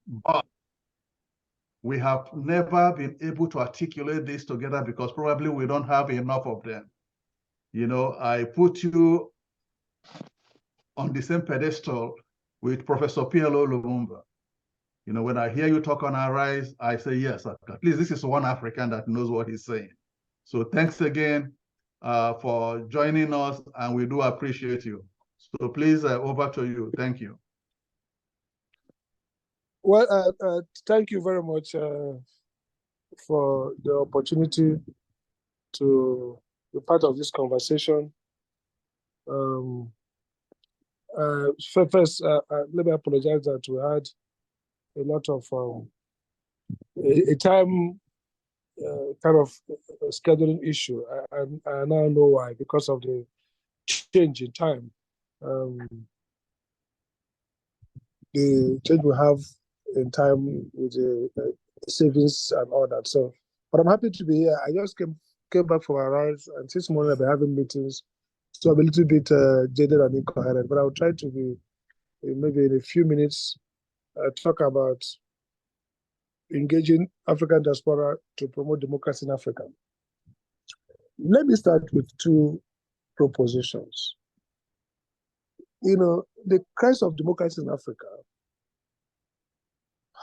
But we have never been able to articulate this together because probably we don't have enough of them. You know, I put you on the same pedestal with Professor PLO Lumumba. You know, when I hear you talk on Arise, I say, yes, at least this is one African that knows what he's saying. So thanks again for joining us, and we do appreciate you. So please, over to you. Thank you. Well, thank you very much for the opportunity to be part of this conversation. First, let me apologize that we had a lot of a time kind of scheduling issue. I now know why, because of the change in time. The change we have in time with the savings and all that. So, but I'm happy to be here. I just came back from Arise, and since morning I've been having meetings, so I'm a little bit jaded and incoherent. But I'll try to be maybe in a few minutes talk about engaging African diaspora to promote democracy in Africa. Let me start with two propositions. You know, the crisis of democracy in Africa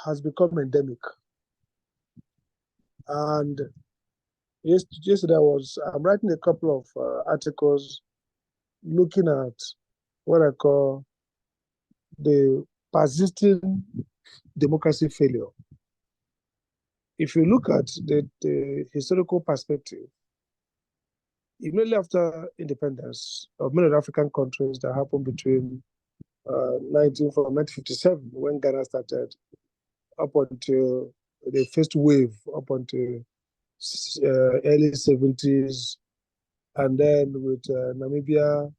has become endemic. And yesterday I'm writing a couple of articles looking at what I call the persisting democracy failure. If you look at the historical perspective, immediately after independence of many African countries that happened between 1957, when Ghana started, up until the first wave, up until early 70s, and then with Namibia,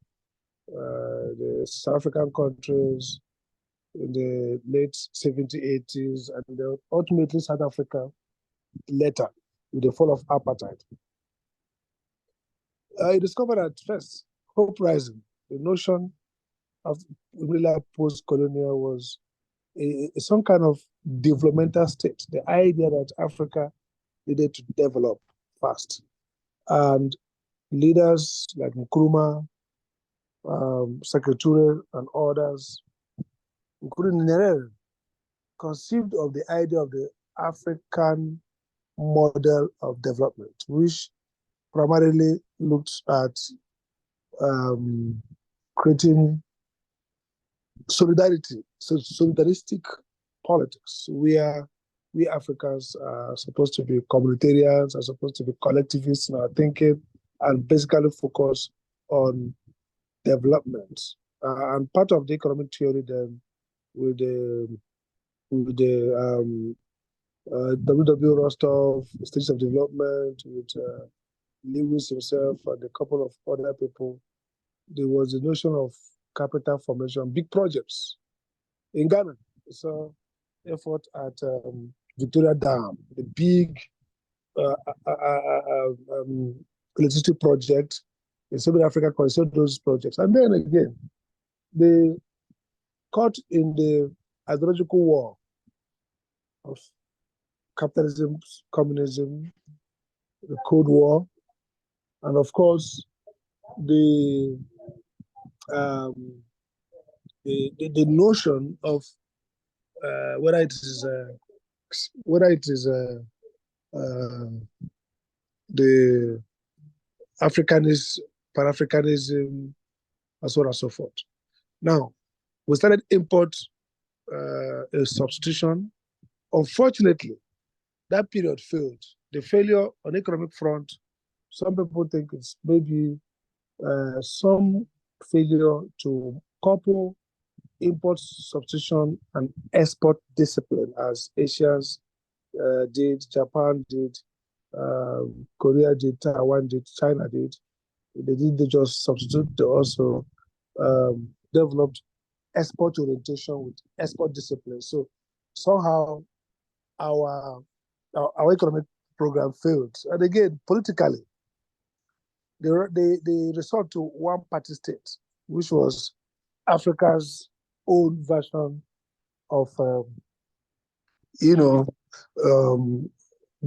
the South African countries in the late 70s, 80s, and then ultimately South Africa later with the fall of apartheid. I discovered at first hope rising. The notion of post-colonial was some kind of developmental state. The idea that Africa needed to develop fast. And leaders like Nkrumah, Secretary and others, including Nyerere, conceived of the idea of the African model of development, which primarily looked at creating solidarity, so solidaristic politics, where we Africans are supposed to be communitarians, are supposed to be collectivists in our thinking, and basically focus on development. And part of the economic theory then, with the W.W. Rostov, Stages of Development, with Lewis himself and a couple of other people, there was the notion of capital formation, big projects. In Ghana, so effort at Victoria Dam, the big electricity project. In Southern Africa considered those projects. And then again, they caught in the ideological war of capitalism, communism, the Cold War, and of course, the notion of whether it is the Pan-Africanism, and so on and so forth. Now, we started import a substitution. Unfortunately, that period failed. The failure on the economic front, some people think it's maybe some failure to couple import substitution and export discipline, as Asians did, Japan did, Korea did, Taiwan did, China did. They didn't just substitute, they also developed export orientation with export discipline. So somehow our economic program failed. And again, politically, they resort to one party state, which was Africa's own version of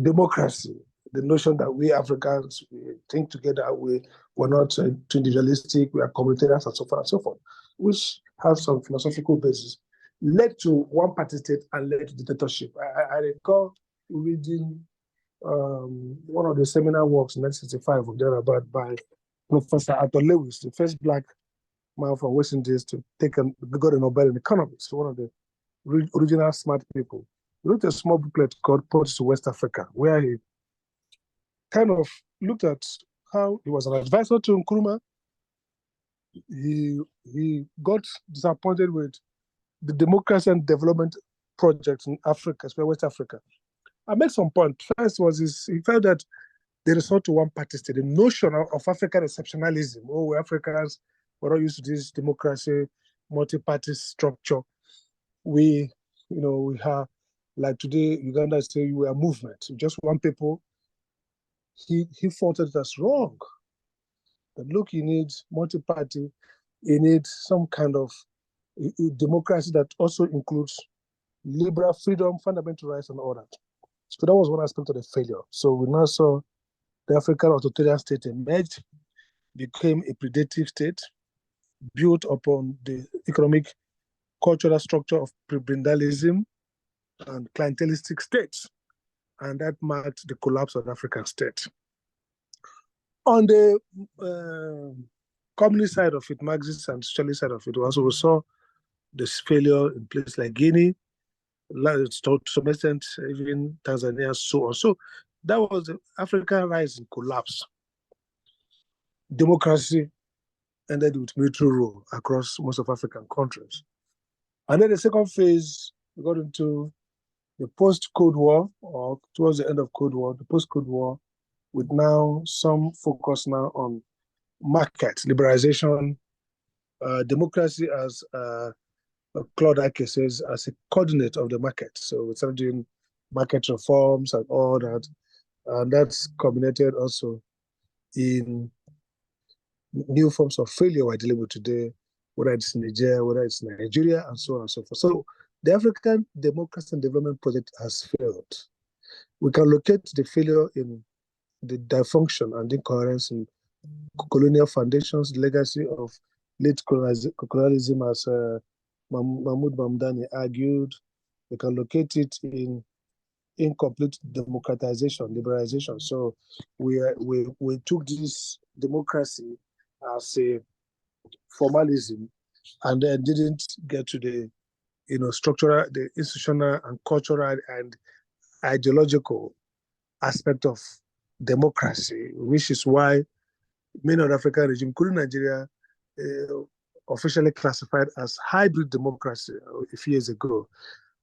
democracy, the notion that we Africans we think together, we're not too individualistic, we are communitarians, and so forth, which have some philosophical basis, led to one-party state and led to dictatorship. I recall reading one of the seminal works in 1965 of thereabout by Professor Arthur Lewis, the first black man from West Indies to got a Nobel in economics, one of the original smart people. He wrote a small booklet called Ports to West Africa, where he kind of looked at how he was an advisor to Nkrumah. He got disappointed with the democracy and development projects in Africa, especially West Africa. I made some point. First was he felt that they resort to one party state, the notion of African exceptionalism. Oh, we're Africans, we're not used to this democracy, multi-party structure. We have, like today, Uganda say we are a movement, just one people. He thought that that's wrong. That look, you need multi-party, you need some kind of democracy that also includes liberal freedom, fundamental rights, and all that. So that was one aspect of the failure. So we now saw the African authoritarian state emerged, became a predative state, built upon the economic, cultural structure of prebendalism and clientelistic states. And that marked the collapse of the African state. On the communist side of it, Marxist and socialist side of it, also we saw this failure in places like Guinea, to some extent, even Tanzania, so on. So that was the African rise and collapse. Democracy ended with military rule across most of African countries. And then the second phase, we got into the post-Cold War, or towards the end of Cold War, the post-Cold War, with now some focus now on market liberalization, democracy as Claude Ake says, as a coordinate of the market. So we started doing market reforms and all that. And that's culminated also in new forms of failure we're dealing with today, whether it's Niger, whether it's Nigeria, and so on and so forth. So the African Democracy and Development Project has failed. We can locate the failure in the dysfunction and incoherence in colonial foundations, the legacy of late colonialism, as Mahmoud Mamdani argued. We can locate it in incomplete democratization, liberalization. So we took this democracy as a formalism, and then didn't get to the structural, the institutional and cultural and ideological aspect of democracy, which is why many of the African regimes, including Nigeria, officially classified as hybrid democracy a few years ago,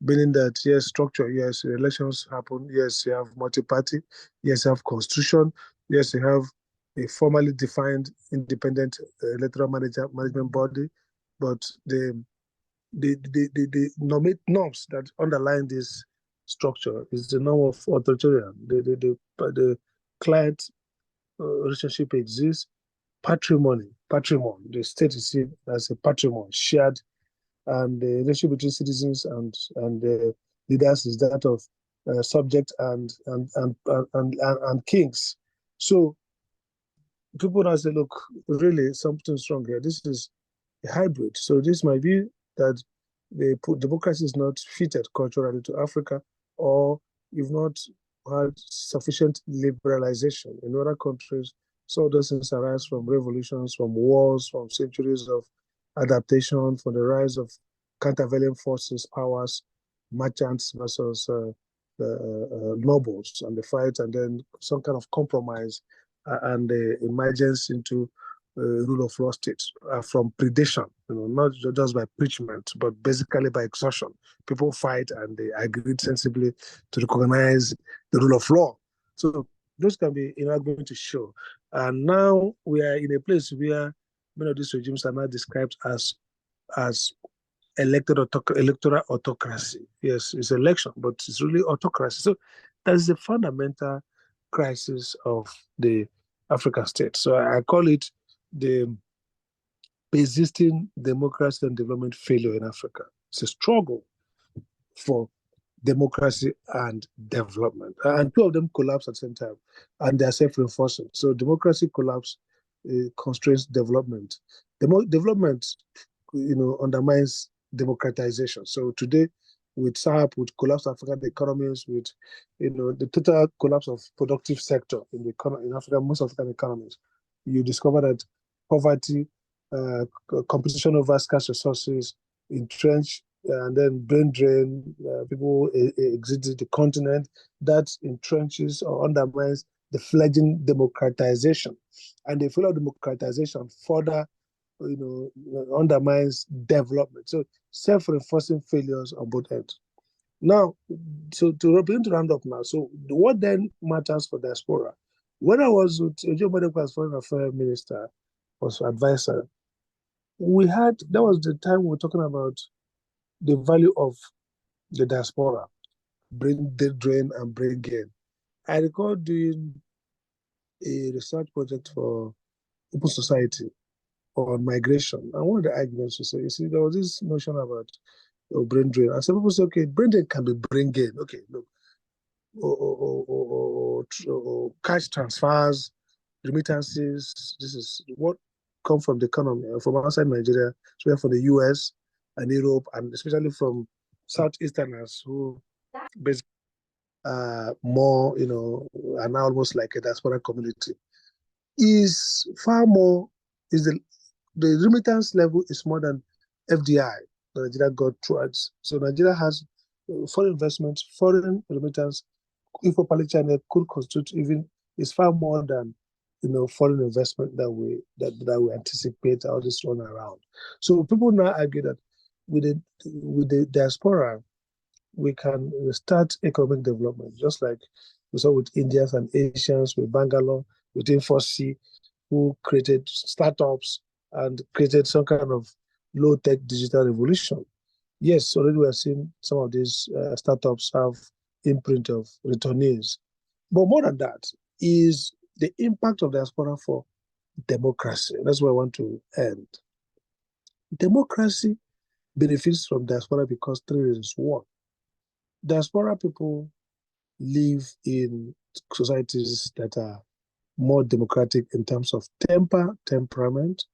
meaning that yes, structure, yes, elections happen, yes, you have multi-party, yes, you have constitution, yes, you have a formally defined independent electoral management body, but the norms that underline this structure is the norm of authoritarian. The client relationship exists. Patrimony, the state is seen as a patrimony shared, and the relationship between citizens and the leaders is that of subject and kings. So people now say, look, really something's wrong here. This is a hybrid. So this might be that democracy is not fitted culturally to Africa, or you've not had sufficient liberalization. In other countries, so those things arise from revolutions, from wars, from centuries of adaptation, from the rise of countervailing forces, powers, merchants versus nobles, and the fight, and then some kind of compromise and the emergence into rule of law states from predation, not just by preachment, but basically by exhaustion. People fight and they agreed sensibly to recognize the rule of law. So those can be argument to show. And now we are in a place where many of these regimes are now described as electoral autocracy. Yes, it's election, but it's really autocracy. So that is the fundamental crisis of the African state. So I call it the persisting democracy and development failure in Africa. It's a struggle for democracy and development. And two of them collapse at the same time, and they are self-reinforcing. So democracy collapse constrains development. Development, undermines democratization. So today, with SAP, with collapse of African economies, with the total collapse of productive sector in Africa, most African economies, you discover that poverty, competition over scarce resources, entrench, and then brain drain, people exit the continent, that entrenches or undermines the fledgling democratization. And the failure of democratization further undermines development. So self-reinforcing failures on both ends. Now, so to round up now, so what then matters for diaspora? When I was with Joe Medical as Foreign Affairs Minister, was advisor, that was the time we were talking about the value of the diaspora, bring the drain and bring gain. I recall doing a research project for Open Society on migration. And one of the arguments was, you see, there was this notion about brain drain. And some people say, okay, brain drain can be brain gain. Okay, look, or cash transfers, remittances. This is what come from the economy, from outside Nigeria, especially from the US and Europe, and especially from Southeasterners who basically more, are now almost like a diaspora community. Is far more, is the remittance level is more than FDI that Nigeria got towards. So Nigeria has foreign investment, foreign remittance, if properly channeled, could constitute even, is far more than foreign investment that we anticipate all this run around. So people now argue that with the diaspora, we can start economic development, just like we saw with Indians and Asians, with Bangalore, with Infosys, who created startups and created some kind of low-tech digital revolution. Yes, already we are seeing some of these startups have imprint of returnees. But more than that is the impact of diaspora for democracy. That's where I want to end. Democracy benefits from diaspora because three reasons. One, diaspora people live in societies that are more democratic in terms of temperament,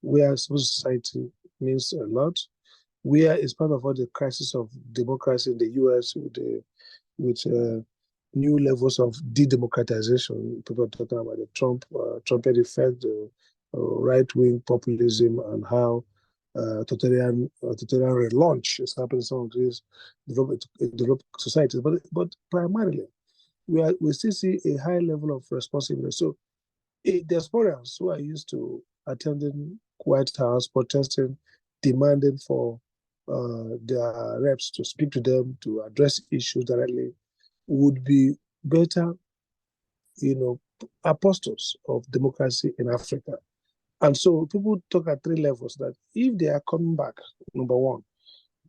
where civil society means a lot, where it's part of all the crisis of democracy in the US with new levels of de-democratization. People are talking about the Trumpet effect, the right-wing populism, and how totalitarian relaunch is happening in some of these developed societies. But primarily, we still see a high level of responsibility. So diasporans who are used to attending White House, protesting, demanding for their reps to speak to them, to address issues directly, would be better, apostles of democracy in Africa. And so people talk at three levels, that if they are coming back, number one,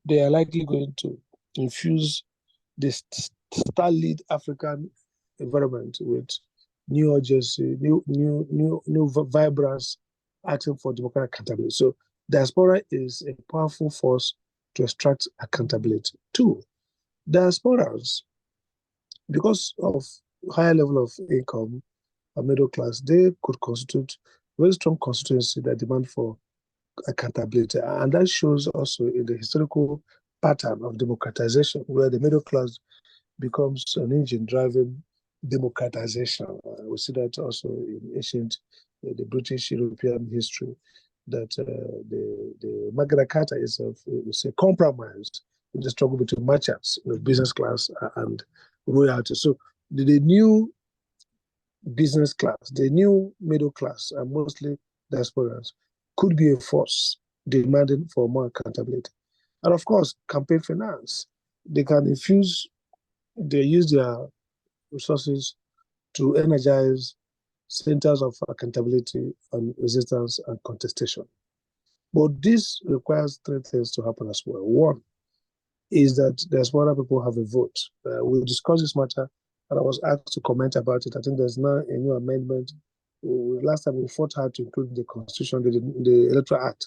they are likely going to infuse this star-lead African environment with new urgency, new vibrance, asking for democratic accountability. So diaspora is a powerful force to extract accountability. Two, diasporans, because of higher level of income and middle class, they could constitute very strong constituency that demand for accountability. And that shows also in the historical pattern of democratization, where the middle class becomes an engine driving democratization. We see that also in ancient, the British European history, that the Magna Carta is a compromise in the struggle between merchants, business class, and royalty. So the new business class, the new middle class, and mostly diasporans, could be a force demanding for more accountability. And of course, campaign finance, they use their resources to energize centers of accountability and resistance and contestation. But this requires three things to happen as well. One is that diaspora people have a vote. We discussed this matter, and I was asked to comment about it. I think there's now a new amendment. Last time we fought hard to include the Constitution, the Electoral Act.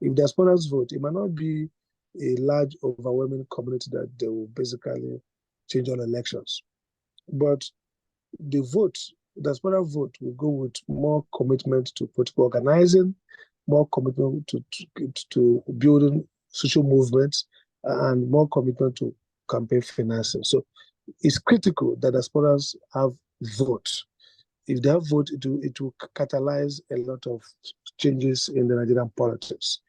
If diasporas vote, it might not be a large, overwhelming community that they will basically change on elections. But the vote, the diaspora vote, will go with more commitment to political organizing, more commitment to building social movements, and more commitment to campaign financing. So it's critical that diasporas have vote. If they have vote, it will catalyze a lot of changes in the Nigerian politics.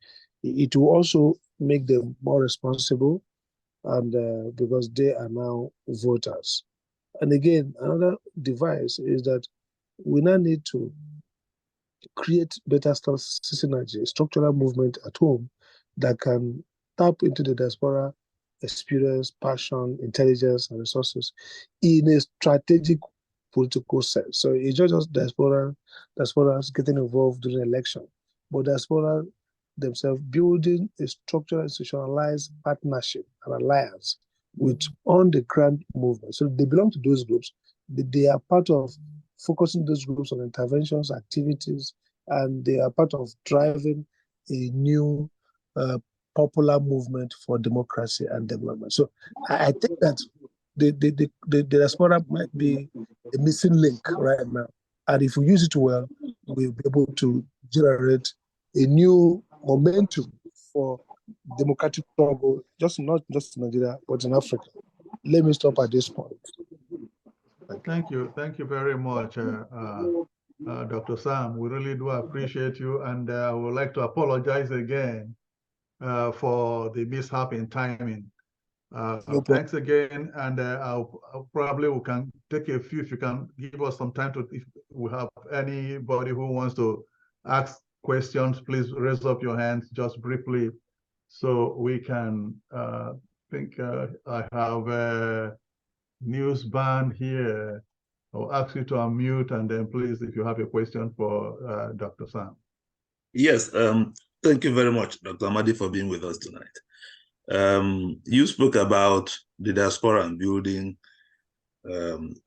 It will also make them more responsible, and because they are now voters. And again, another device is that we now need to create better synergy, structural movement at home that can tap into the diaspora experience, passion, intelligence, and resources in a strategic political sense. So it's not just diasporas getting involved during election, but diaspora themselves building a structural, institutionalized partnership and alliance with on-the-ground movement. So they belong to those groups. They are part of focusing those groups on interventions, activities, and they are part of driving a new popular movement for democracy and development. So I think that the diaspora might be a missing link right now. And if we use it well, we'll be able to generate a new momentum for democratic struggle, not just in Nigeria, but in Africa. Let me stop at this point. Thank you very much, Dr. Sam. We really do appreciate you, and I would like to apologize again for the mishap in timing. No thanks again, and I'll probably we can take a few. If you can give us some time to, if we have anybody who wants to ask questions, please raise up your hands just briefly, so we can. Think I have News.Band here. I'll ask you to unmute, and then please, if you have a question for Dr. Sam. Yes, thank you very much, Dr. Amadi, for being with us tonight. You spoke about the diaspora and building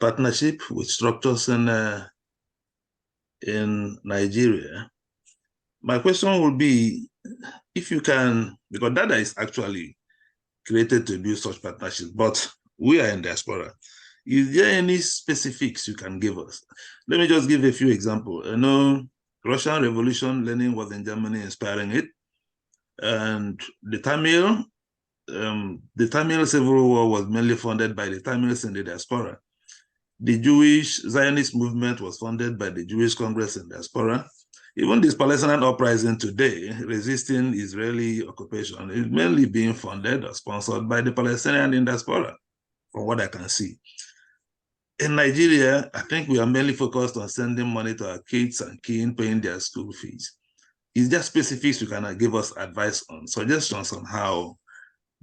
partnership with structures in Nigeria. My question would be, if you can, because DADA is actually created to do such partnerships, but we are in diaspora. Is there any specifics you can give us? Let me just give a few examples. I know Russian Revolution, Lenin was in Germany inspiring it. And the Tamil Civil War was mainly funded by the Tamils in the diaspora. The Jewish Zionist movement was funded by the Jewish Congress in diaspora. Even this Palestinian uprising today, resisting Israeli occupation, is mainly being funded or sponsored by the Palestinian in diaspora, from what I can see. In Nigeria, I think we are mainly focused on sending money to our kids and paying their school fees. Is there specifics you can give us advice on, suggestions on how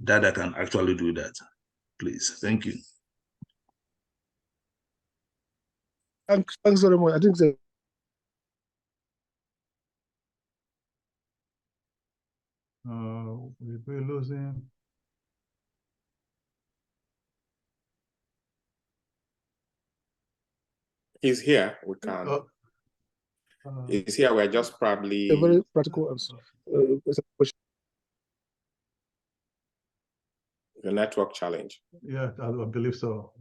DADA can actually do that? Please, thank you. Thanks very much. I think that we're losing. He's here. We can. He's here. We're just probably a very practical answer. The network challenge. Yeah, I believe so.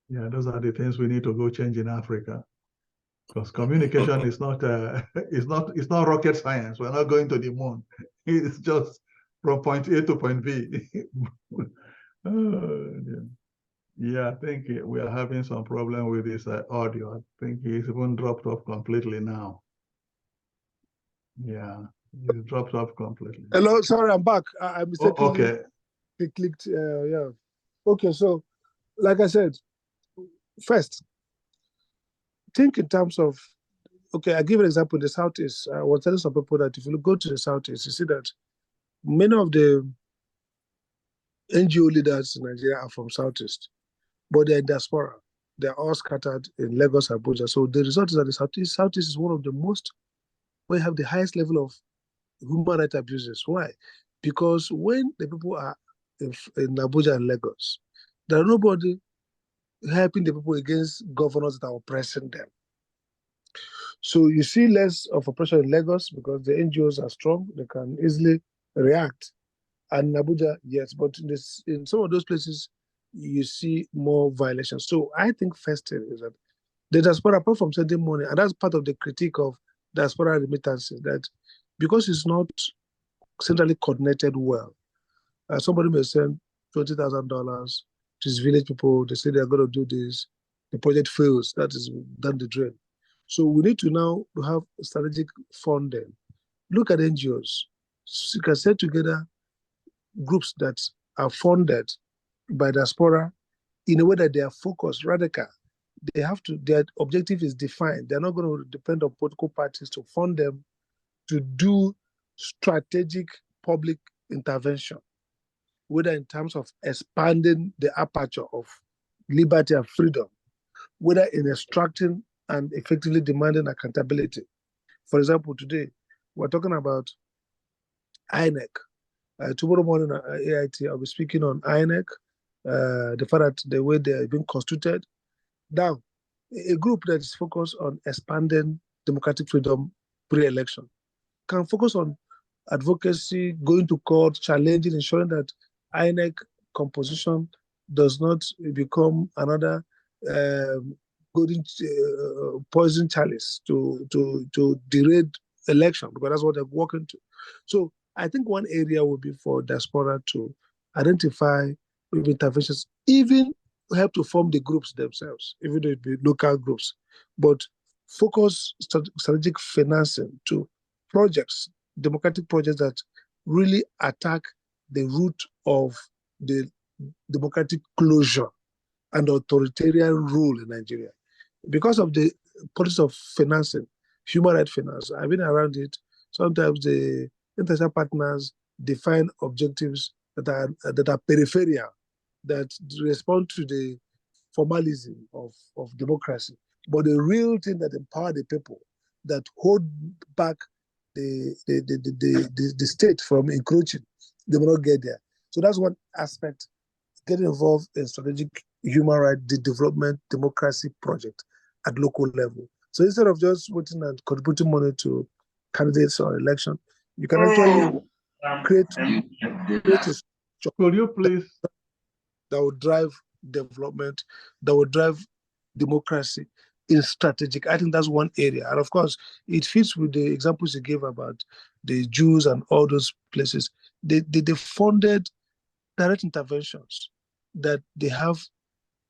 Yeah, those are the things we need to go change in Africa, because communication is not it's not rocket science. We're not going to the moon. It's just from point A to point B. Yeah, I think we are having some problem with this audio. I think it's even dropped off completely now. Yeah, it dropped off completely. Hello, sorry, I'm back. I mistakenly clicked. Yeah. Okay, so like I said, first, think in terms of, okay, I give an example in the Southeast. I was telling some people that if you go to the Southeast, you see that many of the NGO leaders in Nigeria are from Southeast, but they're in diaspora. They're all scattered in Lagos, Abuja. So the result is that the Southeast is one of the most, we have the highest level of human rights abuses. Why? Because when the people are in Abuja and Lagos, there are nobody helping the people against governors that are oppressing them. So you see less of a pressure in Lagos because the NGOs are strong, they can easily react. And in Abuja, yes, but in some of those places, you see more violations. So I think first thing is that the diaspora, apart from sending money, and that's part of the critique of diaspora remittances, that because it's not centrally coordinated well, somebody may send $20,000 to his village people, they say they're going to do this, the project fails, that is done the drain. So we need to now have strategic funding. Look at NGOs. So you can set together groups that are funded by diaspora in a way that they are focused, radical. They have to, their objective is defined. They're not going to depend on political parties to fund them to do strategic public intervention, whether in terms of expanding the aperture of liberty and freedom, whether in extracting and effectively demanding accountability. For example, today, we're talking about INEC. Tomorrow morning at AIT, I'll be speaking on INEC, the fact that the way they're being constituted. Now, a group that is focused on expanding democratic freedom pre-election can focus on advocacy, going to court, challenging, ensuring that INEC composition does not become another golden poison chalice to derail election, because that's what they're working to. So I think one area would be for diaspora to identify interventions, even help to form the groups themselves, even though it be local groups, but focus strategic financing to projects, democratic projects that really attack the root of the democratic closure and authoritarian rule in Nigeria. Because of the policy of financing, human rights finance, I've been around it. Sometimes the international partners define objectives that are peripheral, that respond to the formalism of democracy. But the real thing that empower the people, that hold back the state from encroaching, they will not get there. So that's one aspect, getting involved in strategic human rights development democracy project at local level. So instead of just waiting and contributing money to candidates or election, you can actually create a structure. Could you please? That will drive development, that will drive democracy in strategic. I think that's one area. And of course, it fits with the examples you gave about the Jews and all those places. They funded direct interventions that they have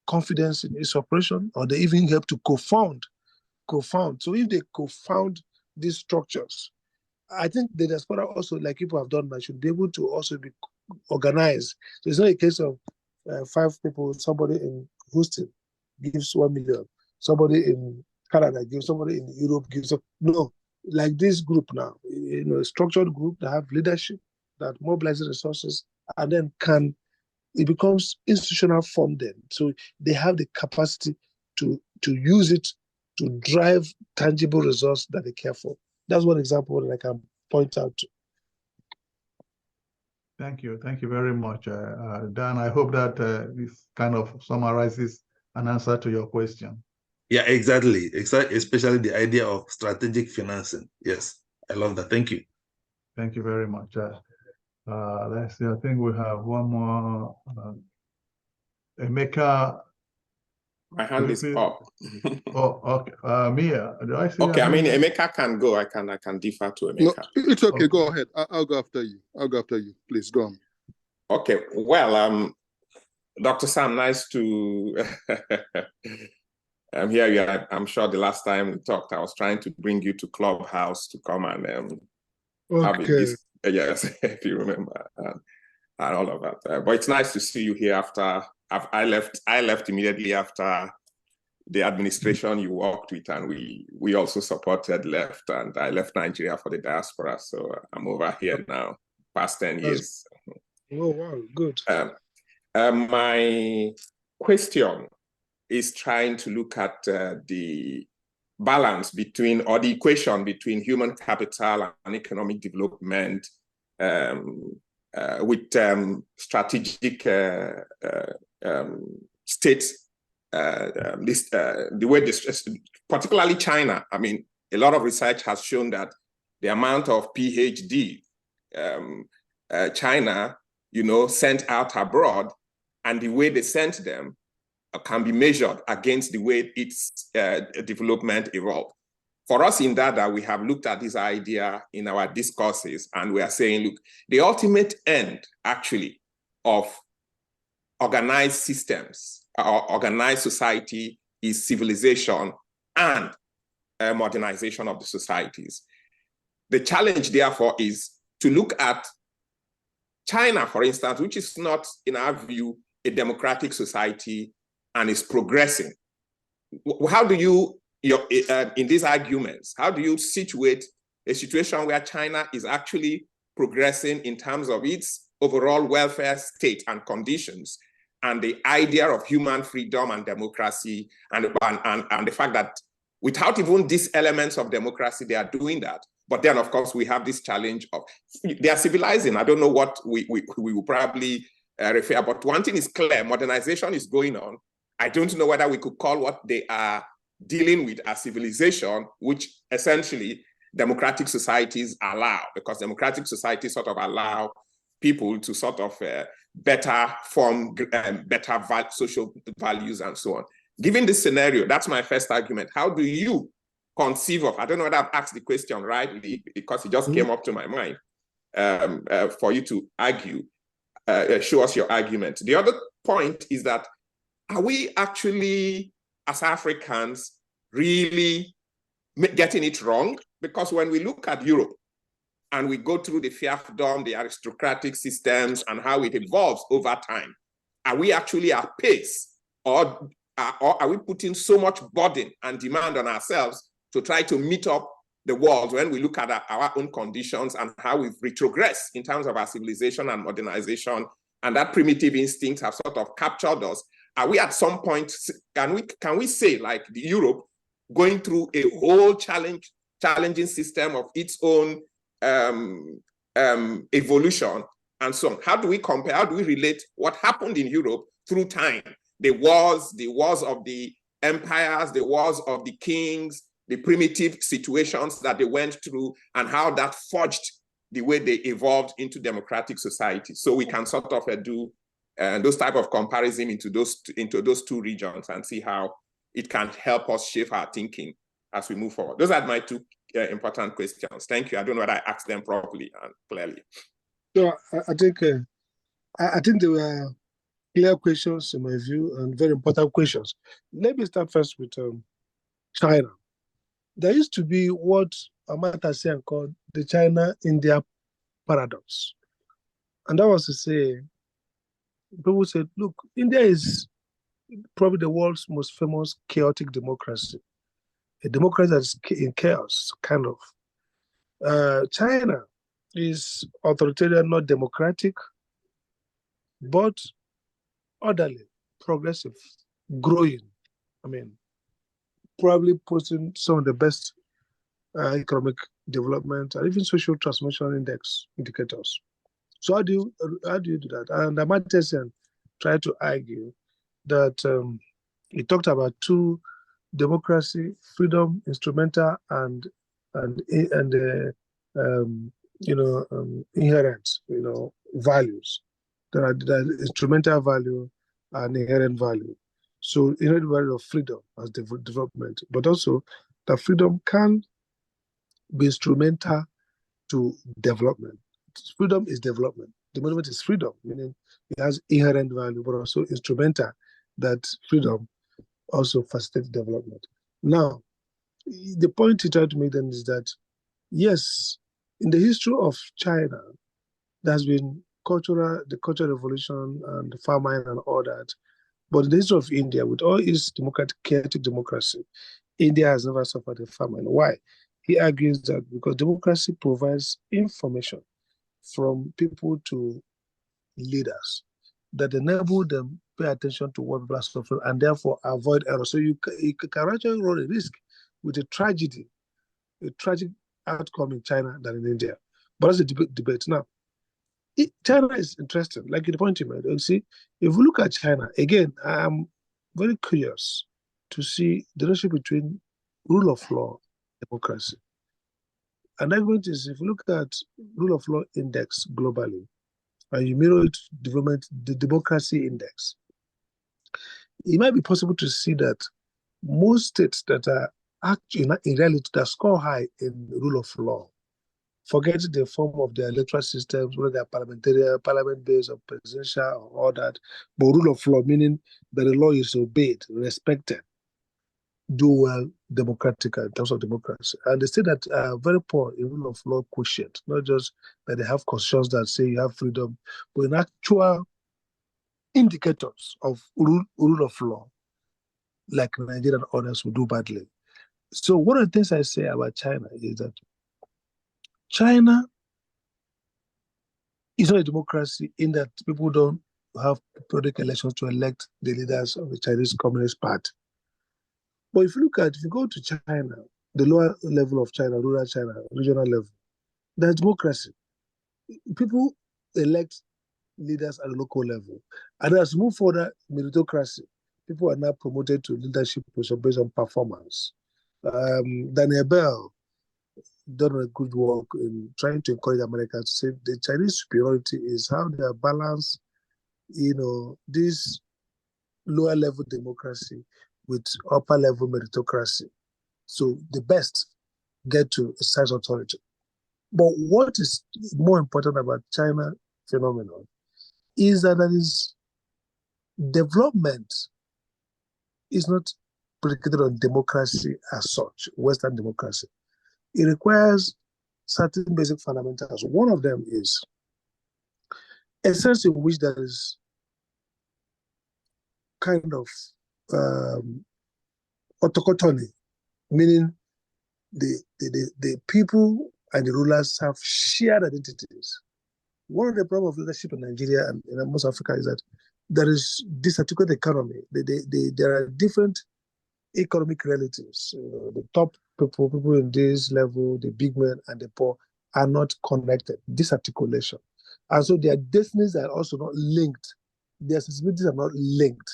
confidence in its operation, or they even help to co-found. So if they co-found these structures, I think the diaspora also, like people have done, should be able to also be organized. So it's not a case of 5 people, somebody in Houston gives 1 million, somebody in Canada gives, somebody in Europe gives. No, like this group now, a structured group that have leadership, that mobilizes resources, and then it becomes institutional funding. So they have the capacity to use it to drive tangible results that they care for. That's one example that I can point out to. Thank you very much, Dan. I hope that this kind of summarizes an answer to your question. Yeah, exactly. Especially the idea of strategic financing. Yes, I love that. Thank you. Thank you very much. Let's see. I think we have one more. Emeka. My hand is up. Oh, okay. Mia, do I see? Okay, Emeka can go. I can defer to Emeka. No, it's okay. Go ahead. I'll go after you. Please go on. Okay. Well, Dr. Sam, nice to hear you. I'm sure the last time we talked, I was trying to bring you to Clubhouse to come and have this. Yes, if you remember, and all of that. But it's nice to see you here after. I left immediately after the administration you worked with, and we also supported left, and I left Nigeria for the diaspora. So I'm over here now, past 10 years. Oh, wow, good. My question is trying to look at the balance between, or the equation between human capital and economic development with strategic states, the way this, particularly China. I mean, a lot of research has shown that the amount of PhD China, sent out abroad, and the way they sent them can be measured against the way its development evolved. For us in DADA, we have looked at this idea in our discourses, and we are saying, look, the ultimate end, actually, of organized systems or organized society is civilization and modernization of the societies. The challenge, therefore, is to look at China, for instance, which is not, in our view, a democratic society and is progressing. How do you, in these arguments, how do you situate a situation where China is actually progressing in terms of its overall welfare state and conditions, and the idea of human freedom and democracy, and the fact that without even these elements of democracy, they are doing that? But then, of course, we have this challenge of, they are civilizing. I don't know what we will probably refer, but one thing is clear, modernization is going on. I don't know whether we could call what they are dealing with as civilization, which essentially democratic societies allow, because democratic societies sort of allow people to sort of better form better social values and so on. Given this scenario, that's my first argument. How do you conceive of, I don't know whether I've asked the question rightly, because it just came up to my mind, for you to argue, show us your argument. The other point is that, are we actually, as Africans, really getting it wrong? Because when we look at Europe and we go through the fiefdom, the aristocratic systems, and how it evolves over time, are we actually at pace, or are we putting so much burden and demand on ourselves to try to meet up the world when we look at our own conditions and how we've retrogressed in terms of our civilization and modernization, and that primitive instincts have sort of captured us? Are we at some point, can we say, like Europe, going through a whole challenging system of its own evolution and so on? How do we compare, how do we relate what happened in Europe through time? The wars of the empires, the wars of the kings, the primitive situations that they went through, and how that forged the way they evolved into democratic society. So we can sort of do those type of comparison into those two regions and see how it can help us shape our thinking as we move forward. Those are my two important questions. Thank you. I don't know whether I asked them properly and clearly. So I think they were clear questions in my view, and very important questions. Let me start first with China. There used to be what Amadi called the China-India paradox. And that was to say, people said, look, India is probably the world's most famous chaotic democracy. A democracy that's in chaos, kind of. China is authoritarian, not democratic, but orderly, progressive, growing. I mean, probably posting some of the best economic development and even social transformation indicators. So how do you do that? And Amadi tried to argue that he talked about two: democracy, freedom, instrumental, and inherent, values. There are instrumental value and inherent value. So inherent value of freedom as development, but also that freedom can be instrumental to development. Freedom is development. Development is freedom, meaning it has inherent value, but also instrumental, that freedom also facilitates development. Now, the point he tried to make then is that, yes, in the history of China, there has been the cultural revolution and the famine and all that. But in the history of India, with all its chaotic democracy, India has never suffered a famine. Why? He argues that because democracy provides information from people to leaders that enable them pay attention to what people are suffering and therefore avoid error. So you can actually run a risk with a tragic outcome in China than in India. But that's a debate. Now, China is interesting, like the point you made. You see, if we look at China, again, I'm very curious to see the relationship between rule of law democracy. And the argument is, if you look at rule of law index globally, and you mirror it to the democracy index, it might be possible to see that most states that are actually in reality that score high in rule of law, forget the form of their electoral systems, whether they're parliamentary, parliament-based or presidential or all that, but rule of law, meaning that the law is obeyed, respected, do well democratically in terms of democracy. And the states that are very poor in rule of law quotient, not just that they have constitutions that say you have freedom, but in actual indicators of rule of law, like Nigeria and others will do badly. So one of the things I say about China is that China is not a democracy in that people don't have periodic elections to elect the leaders of the Chinese Communist Party. But if you go to China, the lower level of China, rural China, regional level, there's democracy. People elect leaders at the local level. And as we move further, meritocracy. People are now promoted to leadership positions based on performance. Daniel Bell done a good work in trying to encourage Americans to say the Chinese superiority is how they are balanced, this lower level democracy with upper level meritocracy. So the best get to exercise authority. But what is more important about China phenomenon is that there is development is not predicated on democracy as such, Western democracy. It requires certain basic fundamentals. One of them is a sense in which there is kind of autochthony, meaning the people and the rulers have shared identities. One of the problems of leadership in Nigeria and in most Africa is that there is disarticulated economy. There are different economic realities. The top people in this level, the big men and the poor, are not connected. Disarticulation. And so their destinies are also not linked. Their sensibilities are not linked.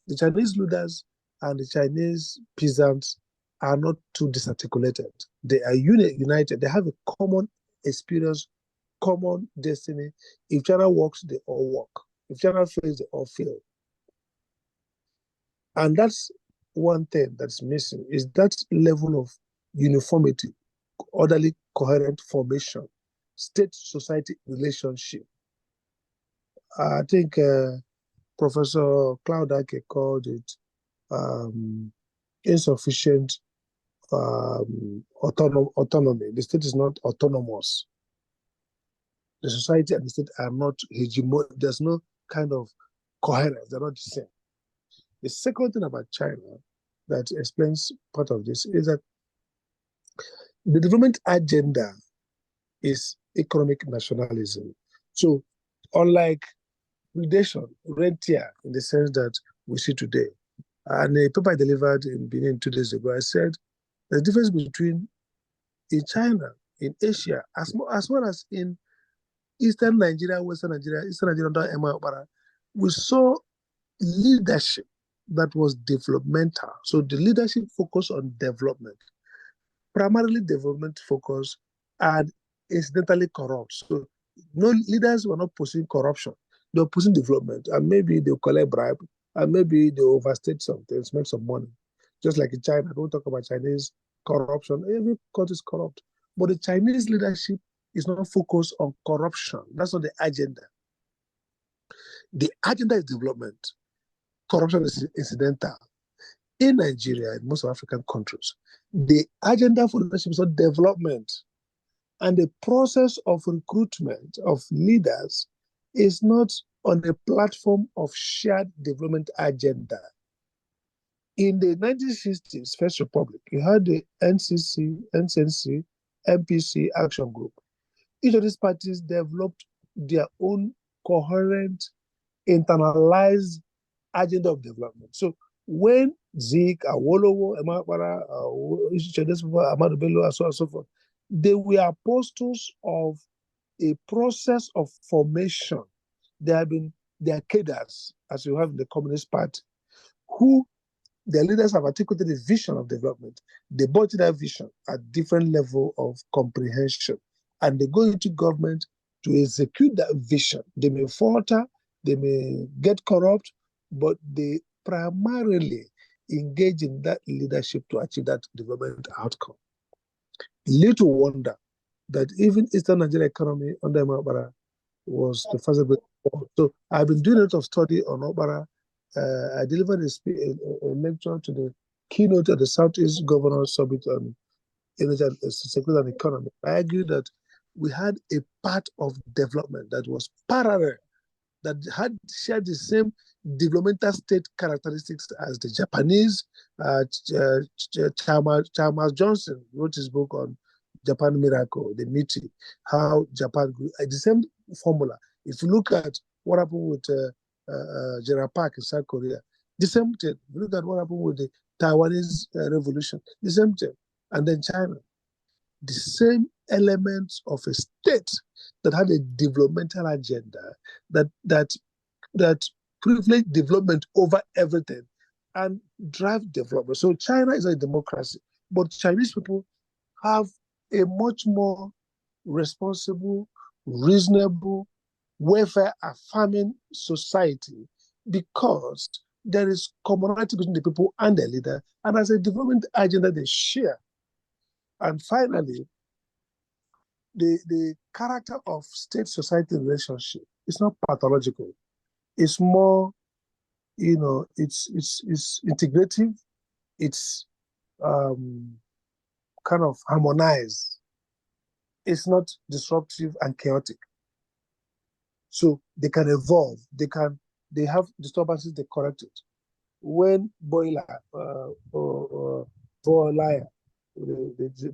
The Chinese leaders and the Chinese peasants are not too disarticulated. They are united. They have a common experience, common destiny. If China works, they all work. If China fails, they all fail. And that's one thing that's missing, is that level of uniformity, orderly, coherent formation, state-society relationship. I think Professor Claudake called it insufficient autonomy. The state is not autonomous. The society and the state are not hegemonic. There's no kind of coherence. They're not the same. The second thing about China that explains part of this is that the development agenda is economic nationalism. So unlike predation, rentier, in the sense that we see today, and a paper I delivered in Benin 2 days ago, I said the difference between in China, in Asia, as well as in Eastern Nigeria, Western Nigeria, Eastern Nigeria under Emma Obara, we saw leadership that was developmental. So the leadership focused on development, primarily development focus, and incidentally corrupt. So no leaders were not pursuing corruption. They were pursuing development, and maybe they'll collect bribe, and maybe they overstate something, make some money. Just like in China, don't talk about Chinese corruption. Every country is corrupt. But the Chinese leadership is not focused on corruption. That's not the agenda. The agenda is development. Corruption is incidental. In Nigeria, in most African countries, the agenda for leadership is not development. And the process of recruitment of leaders is not on a platform of shared development agenda. In the 1960s, First Republic, you had the NCC, NCNC, MPC Action Group. Each of these parties developed their own coherent, internalized agenda of development. So when Zik, Awolowo, Emabara, Amadi Bello, and so on and so forth, they were apostles of a process of formation. They are cadres, as you have in the Communist Party, who their leaders have articulated a vision of development. They bought that vision at different level of comprehension, and they go into government to execute that vision. They may falter, they may get corrupt, but they primarily engage in that leadership to achieve that development outcome. Little wonder that even Eastern Nigeria economy under Mabara was the first. So I've been doing a lot of study on Obara. I delivered a lecture to the keynote at the Southeast Governors Summit on Energy and Security and Economy. I argued that we had a part of development that was parallel, that had shared the same developmental state characteristics as the Japanese. Chalmers Johnson wrote his book on Japan Miracle, the MITI, how Japan grew. The same formula. If you look at what happened with Gerald Park in South Korea, the same thing. If you look at what happened with the Taiwanese revolution, the same thing. And then China, the same elements of a state that had a developmental agenda that privilege development over everything and drive development. So China is a democracy, but Chinese people have a much more responsible, reasonable, welfare-affirming society because there is commonality between the people and their leader, and as a development agenda they share. And finally, the character of state-society relationship is not pathological. It's more, it's integrative. It's kind of harmonized. It's not disruptive and chaotic. So they can evolve. They have disturbances, they correct it. When Boiler, the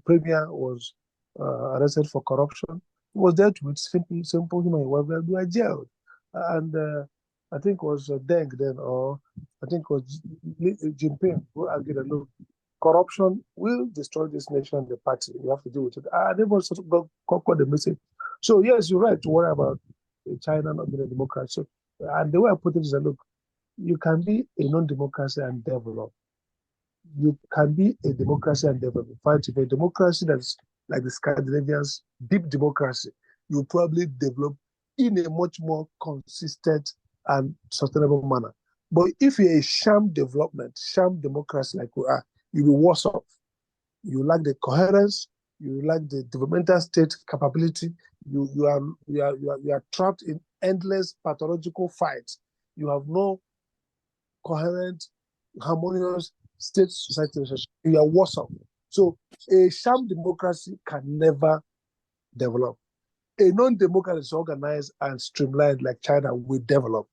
premier was arrested for corruption, he was dealt with simple human welfare. We were jailed. And I think it was Deng then, or I think it was Jinping who argued that, look, corruption will destroy this nation and the party. You have to deal with it. They also got the message. So yes, you're right to worry about China not being a democracy. So, and the way I put it is that, look, you can be a non-democracy and develop. You can be a democracy and develop. In fact, if a democracy that's like the Scandinavians, deep democracy, you probably develop in a much more consistent and sustainable manner. But if you're a sham development, sham democracy like we are, you'll be worse off. You lack the coherence, you lack the developmental state capability, you are trapped in endless pathological fights. You have no coherent, harmonious state-society relationship. You are worse off. So a sham democracy can never develop. A non-democracy is organized and streamlined like China will develop.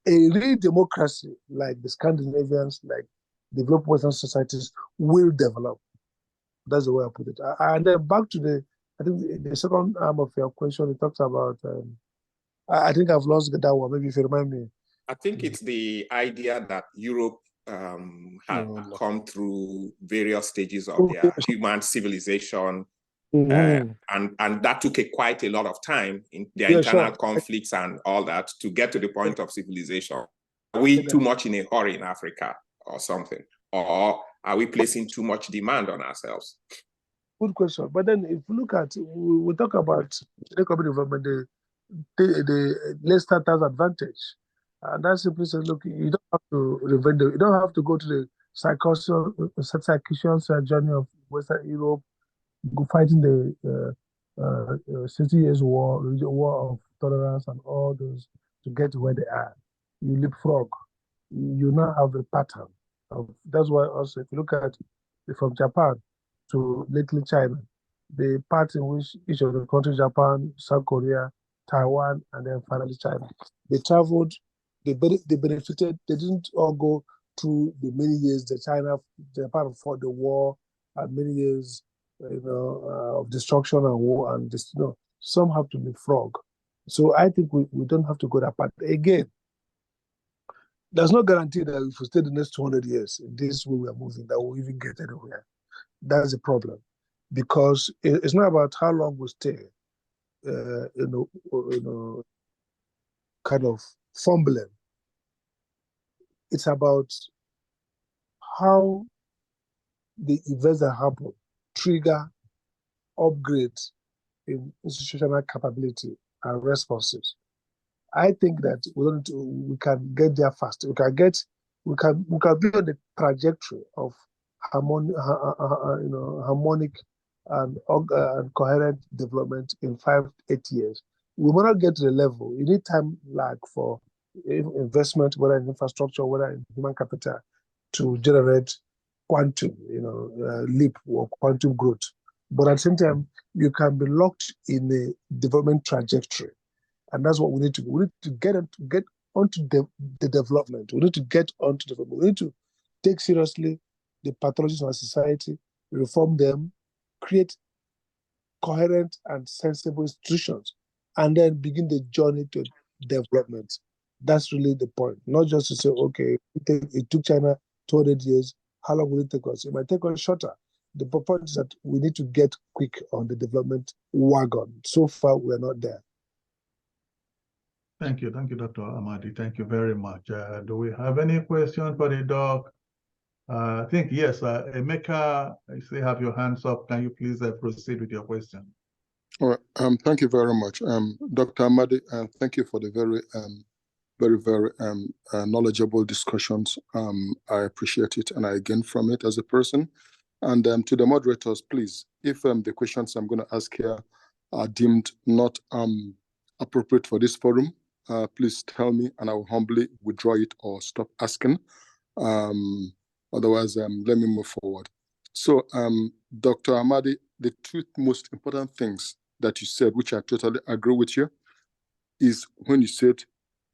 A real democracy like the Scandinavians, like developed Western societies will develop. That's the way I put it. And then back to I think the second arm of your question, it talks about, I think I've lost that one, maybe if you remind me. I think it's the idea that Europe had come through various stages of their human civilization, and that took quite a lot of time in their internal conflicts and all that to get to the point of civilization. Are we too much in a hurry in Africa or something? Or are we placing too much demand on ourselves? Good question. But then if you look at, we talk about economic development, the less starters advantage. And that simply says, look, you don't have to reinvent you don't have to go to the psychosis journey of Western Europe, fighting the 60 years war of tolerance and all those to get to where they are. You leapfrog. You now have a pattern. That's why also, if you look at from Japan to lately China, the part in which each of the countries, Japan, South Korea, Taiwan, and then finally China, they traveled, they benefited, they didn't all go through the many years Japan fought the war and many years of destruction and war and this, some have to leapfrog. So I think we don't have to go that path. Again, there's no guarantee that if we stay the next 200 years, this way we are moving, that we'll even get anywhere. That's the problem. Because it's not about how long we stay, kind of fumbling. It's about how the events that happen trigger upgrades in institutional capability and responses. I think that we can get there fast. We can be on the trajectory of harmonic and coherent development in 5-8 years. We will not get to the level. You need time lag for investment, whether in infrastructure, whether in human capital, to generate quantum, leap or quantum growth. But at the same time, you can be locked in a development trajectory. And that's what we need to do. We need to get onto the development. We need to get onto development. We need to take seriously the pathologies of our society, reform them, create coherent and sensible institutions, and then begin the journey to development. That's really the point. Not just to say, okay, it took China 200 years. How long will it take us? It might take us shorter. The point is that we need to get quick on the development wagon. So far, we're not there. Thank you, Dr. Amadi. Thank you very much. Do we have any questions for the doc? I think yes. Emeka, I see you have your hands up. Can you please proceed with your question? All right. Thank you very much, Dr. Amadi. Thank you for the very knowledgeable discussions. I appreciate it, and I gain from it as a person. And to the moderators, please, if the questions I'm going to ask here are deemed not appropriate for this forum, please tell me, and I will humbly withdraw it or stop asking. Otherwise, let me move forward. So, Dr. Amadi, the two most important things that you said, which I totally agree with you, is when you said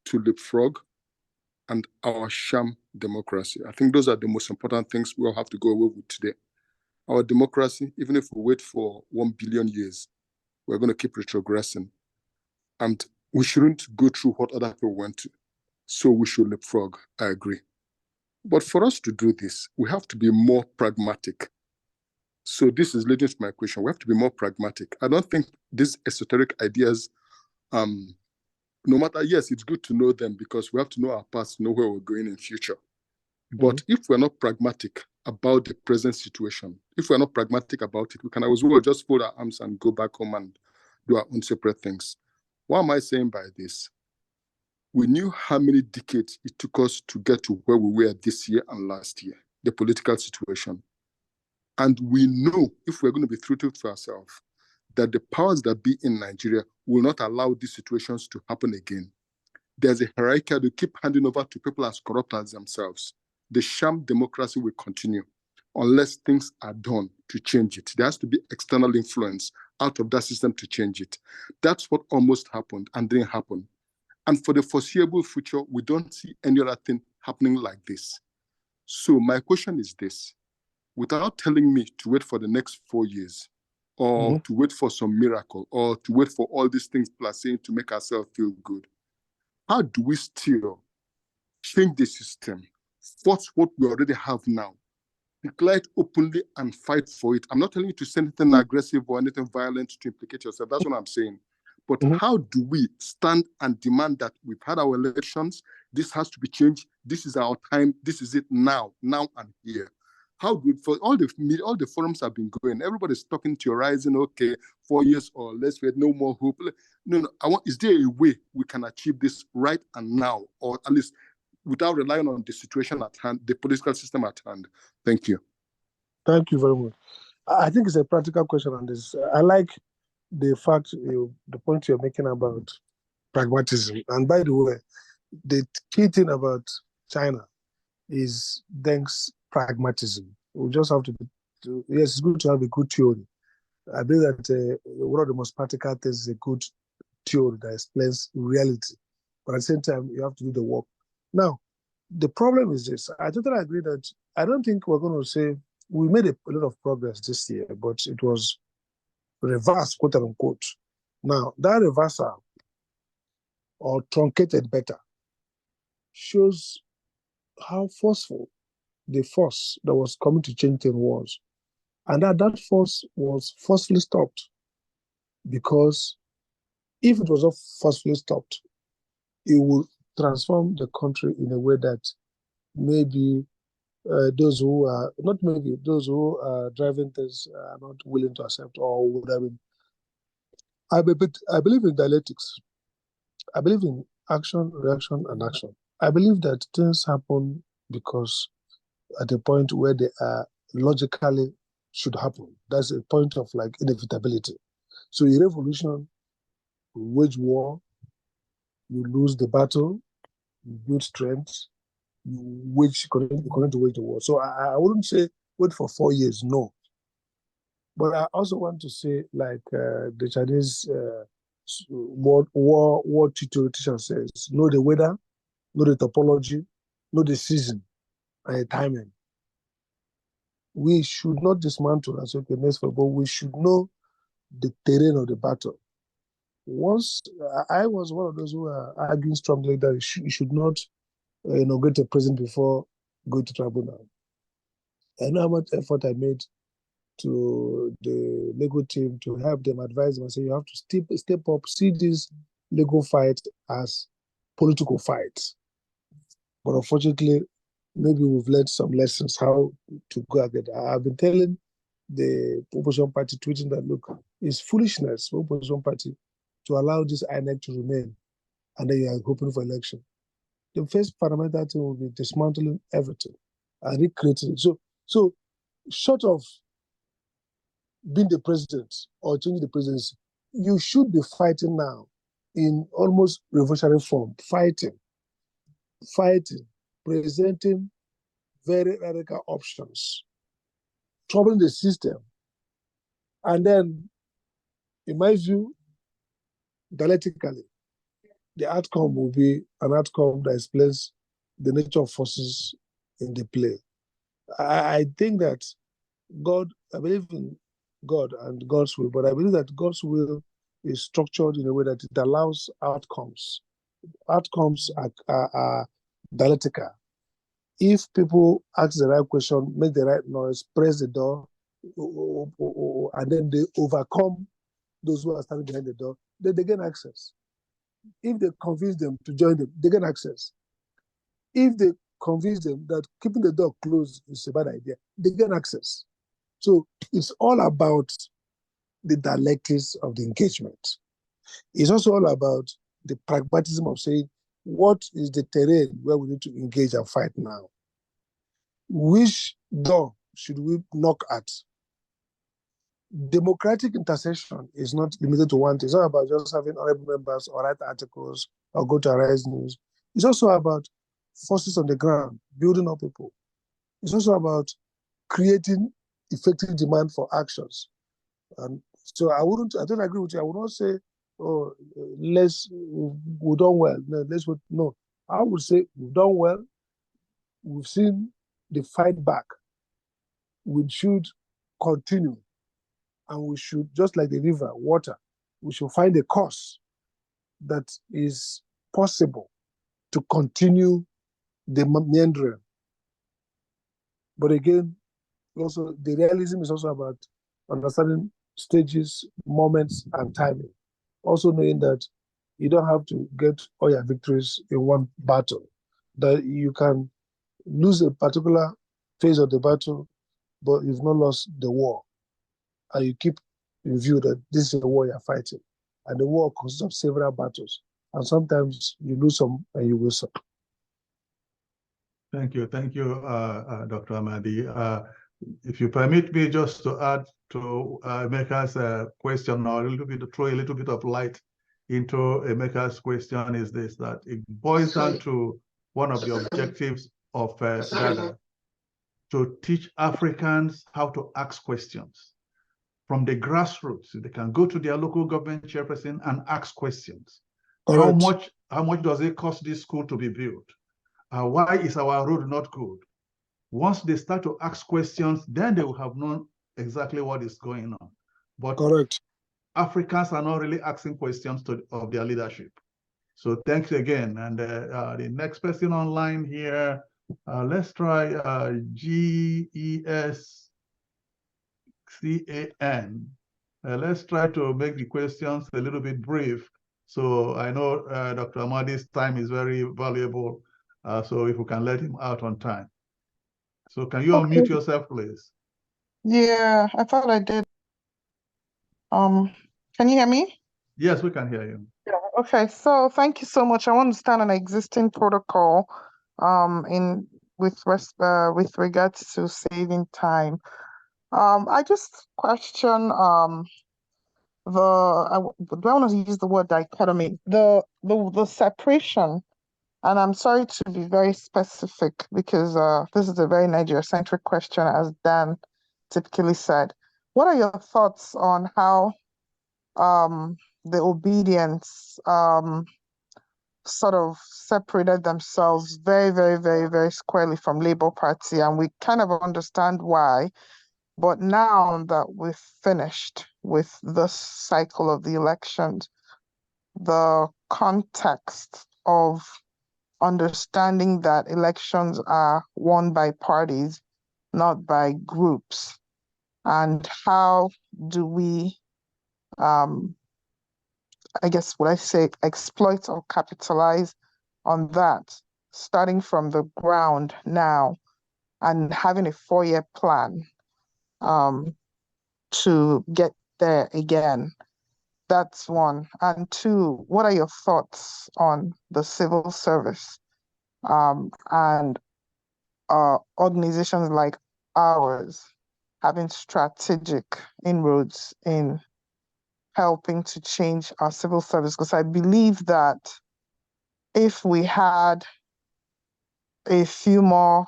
to leapfrog and our sham democracy. I think those are the most important things we'll have to go away with today. Our democracy, even if we wait for 1 billion years, we're going to keep retrogressing. And we shouldn't go through what other people went to. So we should leapfrog, I agree. But for us to do this, we have to be more pragmatic. So this is leading to my question. We have to be more pragmatic. I don't think these esoteric ideas, no matter, yes, it's good to know them because we have to know our past, know where we're going in future. But if we're not pragmatic about the present situation, if we're not pragmatic about it, we can as well just fold our arms and go back home and do our own separate things. What am I saying by this? We knew how many decades it took us to get to where we were this year and last year, the political situation. And we know, if we're going to be truthful to ourselves, that the powers that be in Nigeria will not allow these situations to happen again. There's a hierarchy to keep handing over to people as corrupt as themselves. The sham democracy will continue unless things are done to change it. There has to be external influence out of that system to change it. That's what almost happened and didn't happen. And for the foreseeable future, we don't see any other thing happening like this. So my question is this: without telling me to wait for the next 4 years, or to wait for some miracle, or to wait for all these things placing to make ourselves feel good, how do we still change the system, force what we already have now, declare it openly and fight for it? I'm not telling you to say anything aggressive or anything violent to implicate yourself. That's what I'm saying. But how do we stand and demand that we've had our elections, this has to be changed, this is our time, this is it now and here? How good for all the forums have been going. Everybody's talking theorizing, okay, 4 years or less, we had no more hope. No, is there a way we can achieve this right and now, or at least without relying on the situation at hand, the political system at hand? Thank you. Thank you very much. I think it's a practical question on this. I like the fact, the point you're making about pragmatism. And by the way, the key thing about China is Deng's pragmatism. We just have to yes, it's good to have a good theory. I believe that one of the most practical things is a good theory that explains reality. But at the same time, you have to do the work. Now, the problem is this. I totally agree that I don't think we're going to say we made a lot of progress this year, but it was reversed, quote unquote. Now, that reversal, or truncated better, shows how forceful the force that was coming to change things was. And that force was forcefully stopped. Because if it was not forcefully stopped, it would transform the country in a way that maybe those who are not maybe those who are driving things are not willing to accept or would have been. I believe in dialectics. I believe in action, reaction, and action. I believe that things happen because at a point where they are logically should happen. That's a point of like inevitability. So in revolution, you wage war, you lose the battle, you build strength, you continue to wage the war. So I wouldn't say wait for 4 years, no. But I also want to say, like the Chinese war teacher says, know the weather, know the topology, know the season and the timing. We should not dismantle as okay, next but we should know the terrain of the battle. Once I was one of those who are arguing strongly that you should not inaugurate a president before going to tribunal. I know how much effort I made to the legal team to help them, advise them and say you have to step up, see this legal fight as political fights. But unfortunately, maybe we've learned some lessons how to go again. I've been telling the opposition party, tweeting that, look, it's foolishness for opposition party to allow this INEC to remain and then you are hoping for election. The first fundamental thing will be dismantling everything and recreating it. So short of being the president or changing the presidency, you should be fighting now in almost revolutionary form, fighting, presenting very radical options, troubling the system. And then, in my view, dialectically, the outcome will be an outcome that explains the nature of forces in the play. I think that I believe in God and God's will, but I believe that God's will is structured in a way that it allows outcomes. Outcomes are dialectical. If people ask the right question, make the right noise, press the door, and then they overcome those who are standing behind the door, then they gain access. If they convince them to join them, they gain access. If they convince them that keeping the door closed is a bad idea, they gain access. So it's all about the dialectics of the engagement. It's also all about the pragmatism of saying, what is the terrain where we need to engage and fight now? Which door should we knock at? Democratic intercession is not limited to one thing. It's not about just having honorable members or write articles or go to Arise News. It's also about forces on the ground, building up people. It's also about creating effective demand for actions. And so I don't agree with you. I would not say, oh, we've done well. No, let's wait. No, I would say we've done well. We've seen the fight back. We should continue. And we should, just like the river, water, we should find a course that is possible to continue the meandering. But again, also the realism is also about understanding stages, moments, and timing. Also knowing that you don't have to get all your victories in one battle, that you can lose a particular phase of the battle, but you've not lost the war. And you keep in view that this is a war you're fighting. And the war consists of several battles. And sometimes you lose some and you win some. Thank you, Dr. Amadi. If you permit me just to add to Emeka's question, or throw a little bit of light into Emeka's question, is this, that it boils down to one of the objectives of DADA, to teach Africans how to ask questions from the grassroots. They can go to their local government chairperson and ask questions. How much does it cost this school to be built? Why is our road not good? Once they start to ask questions, then they will have known exactly what is going on. But Africans are not really asking questions of their leadership. So thanks again. And the next person online here, let's try GESCAN. Let's try to make the questions a little bit brief. So I know Dr. Amadi's time is very valuable. So if we can let him out on time. So can you unmute yourself, please? Yeah, I thought I did. Can you hear me? Yes, we can hear you. Yeah. Okay, so thank you so much. I want to start an existing protocol with regards to saving time. I just question do I want to use the word dichotomy, the separation, and I'm sorry to be very specific because this is a very Nigeria-centric question, as Dan typically said. What are your thoughts on how the obedience sort of separated themselves very, very, very, very squarely from Labour Party, and we kind of understand why. But now that we've finished with this cycle of the elections, the context of understanding that elections are won by parties, not by groups, and how do we, I guess, would I say, exploit or capitalize on that, starting from the ground now and having a 4-year plan to get there again. That's one. And two, what are your thoughts on the civil service and organizations like ours having strategic inroads in helping to change our civil service? Because I believe that if we had a few more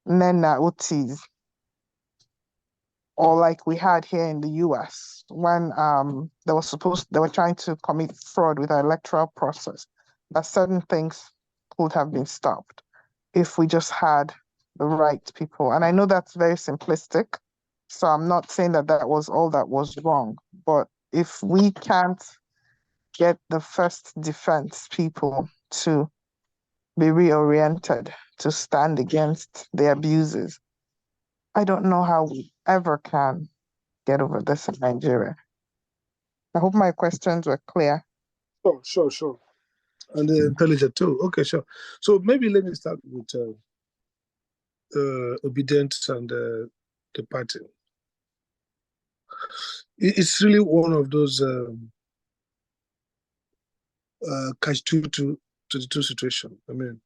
Nena Utis, or like we had here in the US when they were trying to commit fraud with our electoral process, that certain things could have been stopped if we just had the right people. And I know that's very simplistic, so I'm not saying that that was all that was wrong, but if we can't get the first defense people to be reoriented to stand against the abuses, I don't know how we ever can get over this in Nigeria. I hope my questions were clear. Sure. And intelligent too. Okay, sure. So maybe let me start with obedience and the party. It's really one of those catch-22 situation. I mean,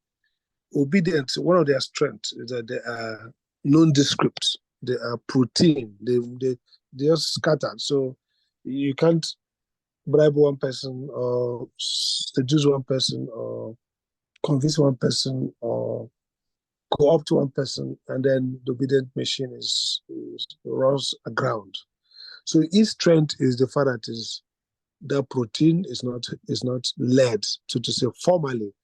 obedience, one of their strengths is that they are nondescript. They are routine. They just scattered. So you can't bribe one person or seduce one person or convince one person or go up to one person, and then the obedient machine is runs aground. So his strength is the fact that that protein is not led to say formally,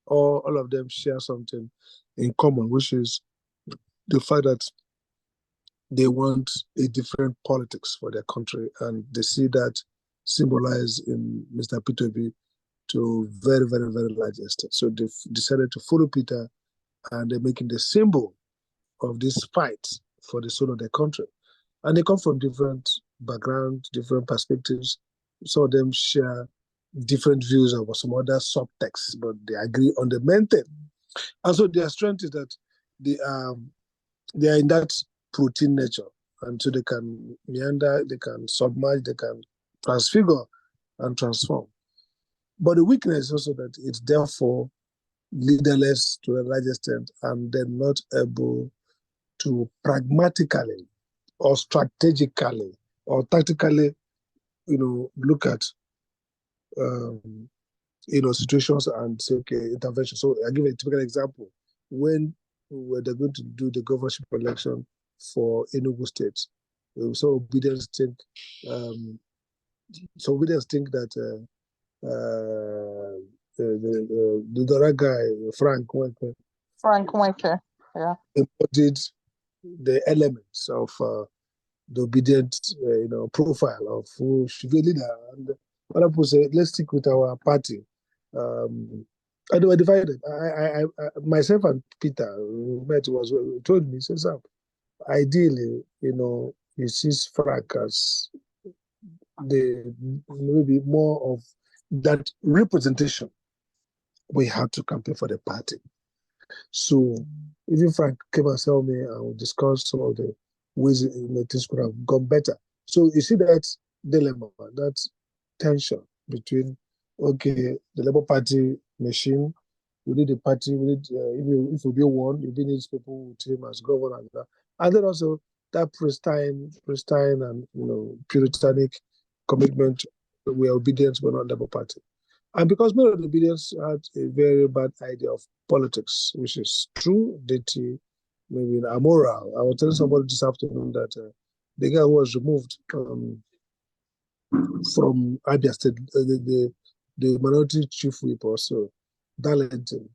or all of them share something in common, which is the fact that they want a different politics for their country, and they see that symbolized in Mr. P2B to very, very, very large extent. So they decided to follow Peter, and they're making the symbol of this fight for the soul of their country. And they come from different backgrounds, different perspectives. Some of them share different views of some other subtexts, but they agree on the main thing. And so their strength is that they are in that protein nature. And so they can meander, they can submerge, they can transfigure and transform. But the weakness is also that it's therefore leaderless to a large extent, and they're not able to pragmatically or strategically or tactically, look at, situations and say, okay, intervention. So I give a typical example. When they're going to do the governorship election for Enugu State, so obedience think that the other guy, Frank Wenke, yeah, embodied the elements of the obedient, profile of who should be a leader. And other people say, let's stick with our party. And they were divided. I myself and Peter, who met, told me, says, ideally, he sees Frank as maybe more of that representation we had to campaign for the party. So even Frank came and saw me and we discussed some of the ways things could have gone better. So you see that dilemma, that tension between, okay, the Labour Party machine, we need a party, we need, if we be one, we need people with him as governor. And then also that pristine and, puritanic commitment, we are obedient, we're not Labour Party. And because many of the obedience had a very bad idea of politics, which is true, dirty, maybe amoral. I was telling somebody this afternoon that the guy who was removed from Abia State, the minority chief whip also, Darlington,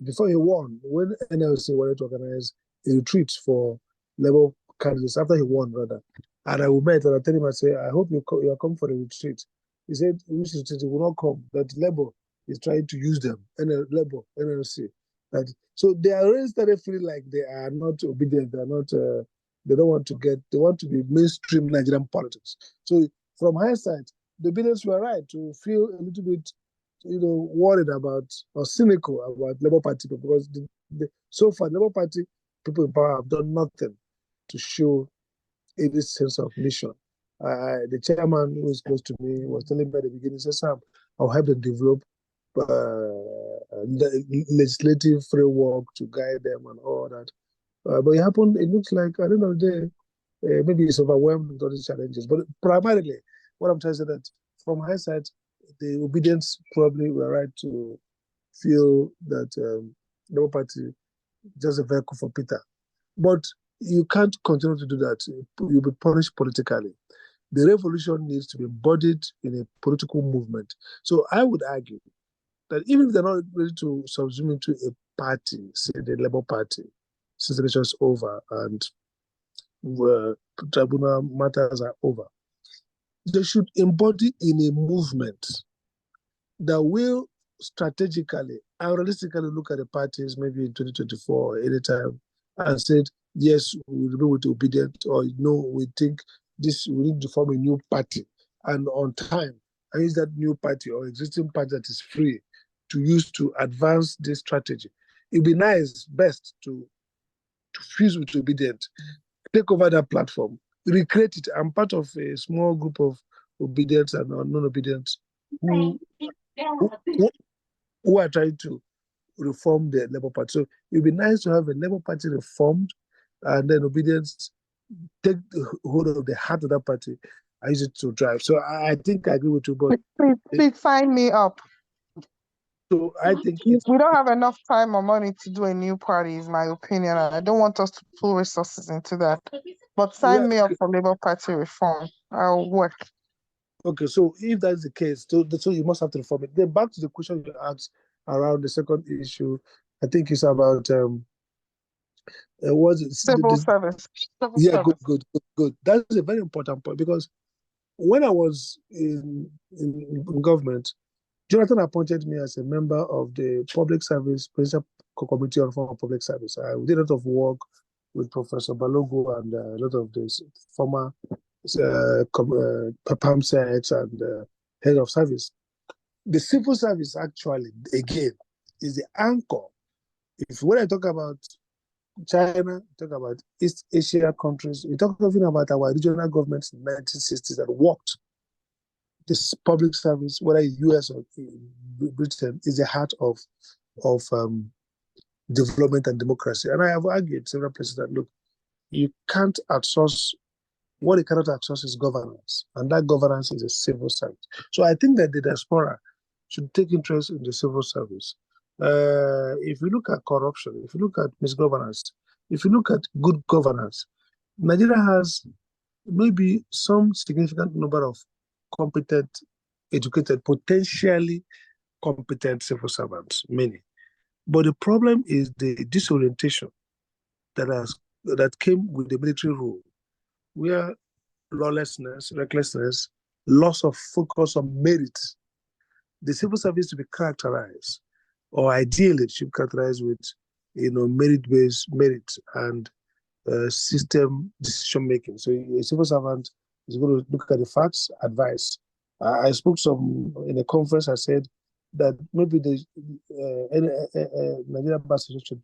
before he won, when NLC wanted to organize a retreat for Labour candidates, after he won, rather, and I met and I told him, I said, I hope you are coming for the retreat. He said, which retreat? He will not come, that Labour is trying to use them, Labour, NLC. So they are already started feeling like they are not obedient, they are not, they don't want to they want to be mainstream Nigerian politics. So from hindsight, the obedience were right to feel a little bit worried about or cynical about Labour Party people, because so far Labour Party people in power have done nothing to show any sense of mission. The chairman who is close to me was telling me at the beginning, said, Sam, I'll help them develop legislative framework to guide them and all that. But it looks like, I don't know, maybe it's overwhelmed with all these challenges. But primarily, what I'm trying to say that from hindsight, the obedience probably were right to feel that Labour Party just a vehicle for Peter. But you can't continue to do that. You'll be punished politically. The revolution needs to be embodied in a political movement. So I would argue that even if they're not ready to subsume into a party, say the Labour Party, since the election is over and tribunal matters are over, they should embody in a movement that will strategically and realistically look at the parties maybe in 2024 or anytime and said, yes, we will be with obedient, or no, we think we need to form a new party, and on time, and use that new party or existing party that is free to use to advance this strategy. It'd be nice, best to fuse with obedient, take over that platform, recreate it. I'm part of a small group of obedient and non-obedient who are trying to reform the Labour Party. So it'd be nice to have a Labour Party reformed, and then obedience take hold of the heart of that party and use it to drive. So I think I agree with you, but please sign me up. So I think we don't have enough time or money to do a new party, is my opinion, and I don't want us to pull resources into that. But sign me up for Labour Party reform. I'll work. Okay, so if that's the case, so you must have to reform it. Then back to the question you asked around the second issue, I think it's about was it civil service? Good. That's a very important point, because when I was in government, Jonathan appointed me as a member of the Public Service Presidential Committee on Reform of Public Service. I did a lot of work with Professor Balogo and a lot of the former PAMSEX and head of service. The civil service actually, again, is the anchor. When I talk about China, talk about East Asia countries, we talk even about our regional governments in the 1960s that worked. This public service, whether in US or in Britain, is the heart of development and democracy. And I have argued several places that, look, you can't outsource. What you cannot outsource is governance, and that governance is a civil service. So I think that the diaspora should take interest in the civil service. If you look at corruption, if you look at misgovernance, if you look at good governance, Nigeria has maybe some significant number of competent, educated, potentially competent civil servants, many. But the problem is the disorientation that came with the military rule, where lawlessness, recklessness, loss of focus on merit. The civil service to be characterized, or ideally it should be characterized with, merit-based merit and system decision making. So a civil servant is going to look at the facts, advise. I spoke in a conference. I said that maybe the Nigerian Bar Association should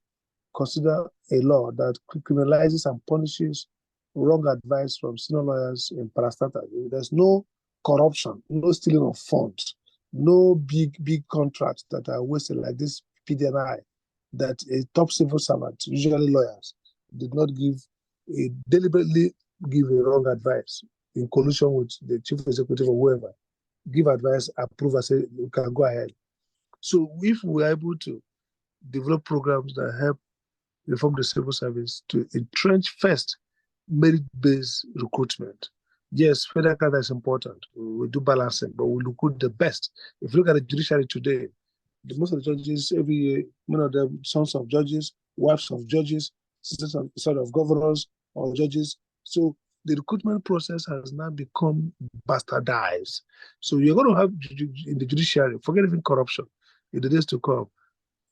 consider a law that criminalizes and punishes wrong advice from senior lawyers in parastatal. There's no corruption, no stealing of funds, no big contracts that are wasted like this PDNI, that a top civil servant, usually lawyers, did not deliberately give a wrong advice in collusion with the chief executive or whoever, give advice, approve, and say, you can go ahead. So if we're able to develop programs that help reform the civil service to entrench first merit-based recruitment. Yes, federal cadre is important. We do balancing, but we recruit the best. If you look at the judiciary today, most of the judges every year, many of them sons of judges, wives of judges, sisters of governors or judges. So the recruitment process has now become bastardized. So you're going to have in the judiciary, forget even corruption, in the days to come,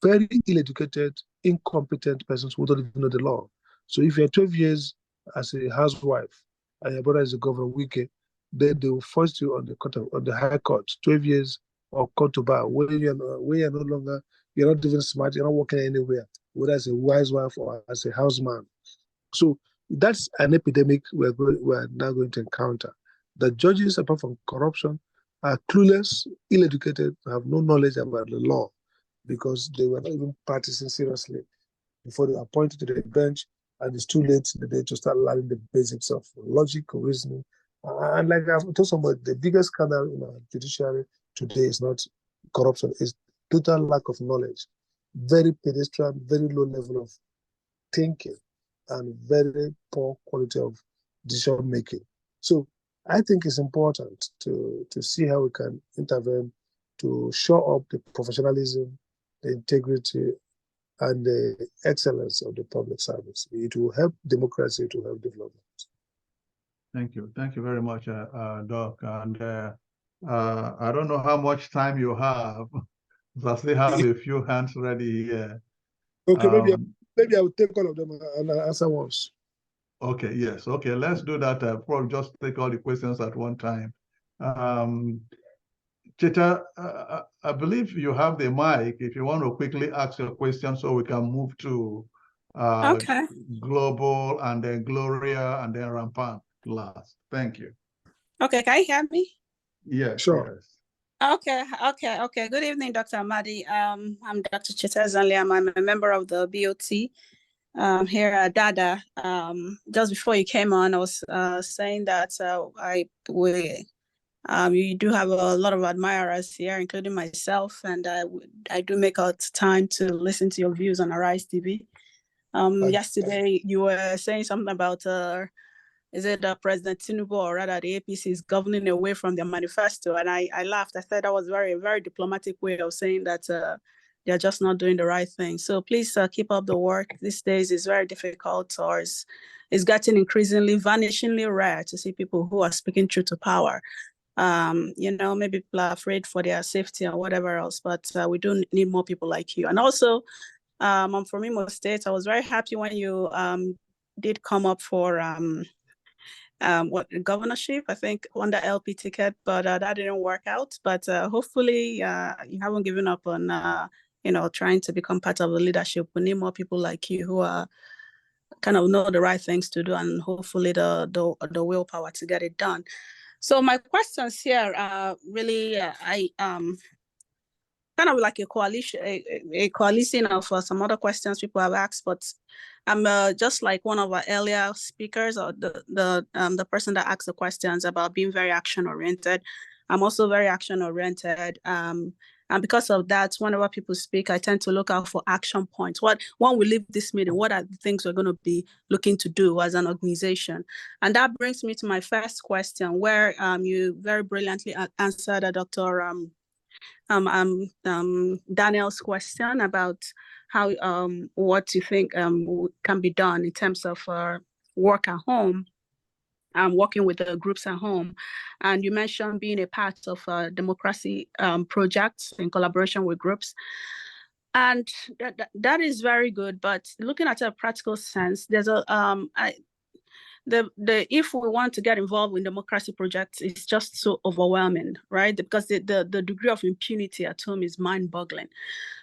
very ill-educated, incompetent persons who don't even know the law. So if you're 12 years as a housewife and your brother is a governor, Wike, then they will force you on the high court, 12 years or court to bar, where you're no longer, you're not even smart, you're not working anywhere, whether as a wise wife or as a houseman. So that's an epidemic we're now going to encounter. The judges, apart from corruption, are clueless, ill-educated, have no knowledge about the law, because they were not even practicing seriously before they were appointed to the bench, and it's too late in the day to start learning the basics of logic, reasoning. And like I've told somebody, the biggest scandal in our judiciary today is not corruption, it's total lack of knowledge, very pedestrian, very low level of thinking, and very poor quality of decision making. So I think it's important to see how we can intervene to show up the professionalism, the integrity, and the excellence of the public service. It will help democracy, it will help development. Thank you. Thank you very much, Doc. And I don't know how much time you have, but I still have a few hands ready here. Okay, maybe I will take all of them and answer once. Okay, yes. Okay, let's do that. Probably just take all the questions at one time. Cheta, I believe you have the mic if you want to quickly ask your question so we can move to okay. Global and then Gloria and then Rampant last. Thank you. Okay, can you hear me? Yes, sure. Yes. Okay. Good evening, Dr. Amadi. I'm Dr. Cheta Zanliam. I'm a member of the BOT here at DADA. Just before you came on, I was saying that you do have a lot of admirers here, including myself, and I do make out time to listen to your views on Arise TV. Yesterday, you were saying something about is it President Tinubu, or rather the APC, is governing away from their manifesto, and I laughed. I thought that was very, very diplomatic way of saying that they're just not doing the right thing. So please keep up the work. These days is very difficult, or it's getting increasingly, vanishingly rare to see people who are speaking truth to power. Maybe people are afraid for their safety or whatever else, but we do need more people like you. And also, I'm from Imo State. I was very happy when you did come up for governorship, I think, on the LP ticket, but that didn't work out. But hopefully you haven't given up on trying to become part of the leadership. We need more people like you who are kind of know the right things to do, and hopefully the willpower to get it done. So my questions here are really kind of like a coalition of some other questions people have asked, but I'm just like one of our earlier speakers, or the person that asked the questions about being very action oriented. I'm also very action oriented, and because of that, whenever people speak, I tend to look out for action points. When we leave this meeting, what are the things we're going to be looking to do as an organization? And that brings me to my first question, where you very brilliantly answered Dr. Daniel's question about how what you think can be done in terms of work at home, working with the groups at home. And you mentioned being a part of democracy projects in collaboration with groups. And that is very good, but looking at a practical sense, there's if we want to get involved in democracy projects, it's just so overwhelming, right? Because the degree of impunity at home is mind-boggling.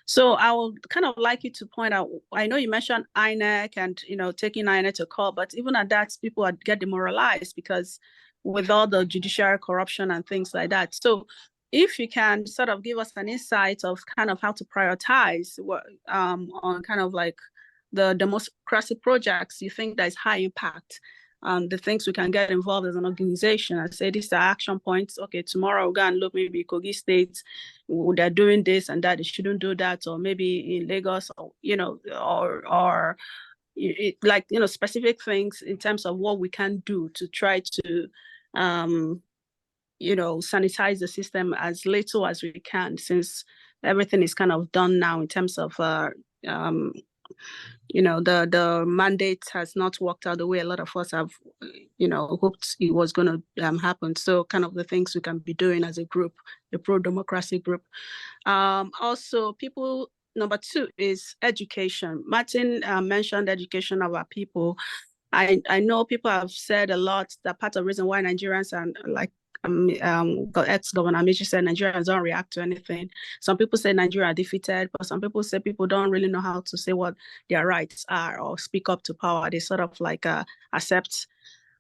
So I would kind of like you to point out, I know you mentioned INEC and, taking INEC to court, but even at that, people get demoralized because with all the judiciary corruption and things like that. So if you can sort of give us an insight of kind of how to prioritize on kind of like the democracy projects you think that is high impact, the things we can get involved as an organization. I say these are action points. Okay, tomorrow we'll go and look, maybe Kogi State, they're doing this and that, they shouldn't do that, or maybe in Lagos, or specific things in terms of what we can do to try to sanitize the system as little as we can, since everything is kind of done now in terms of the mandate has not worked out the way a lot of us have, hoped it was going to happen. So kind of the things we can be doing as a group, a pro-democracy group. Also, number 2 is education. Martin mentioned education of our people. I know people have said a lot that part of the reason why Nigerians are like, ex-governor Amici said Nigerians don't react to anything. Some people say Nigeria are defeated, but some people say people don't really know how to say what their rights are or speak up to power. They sort of like accept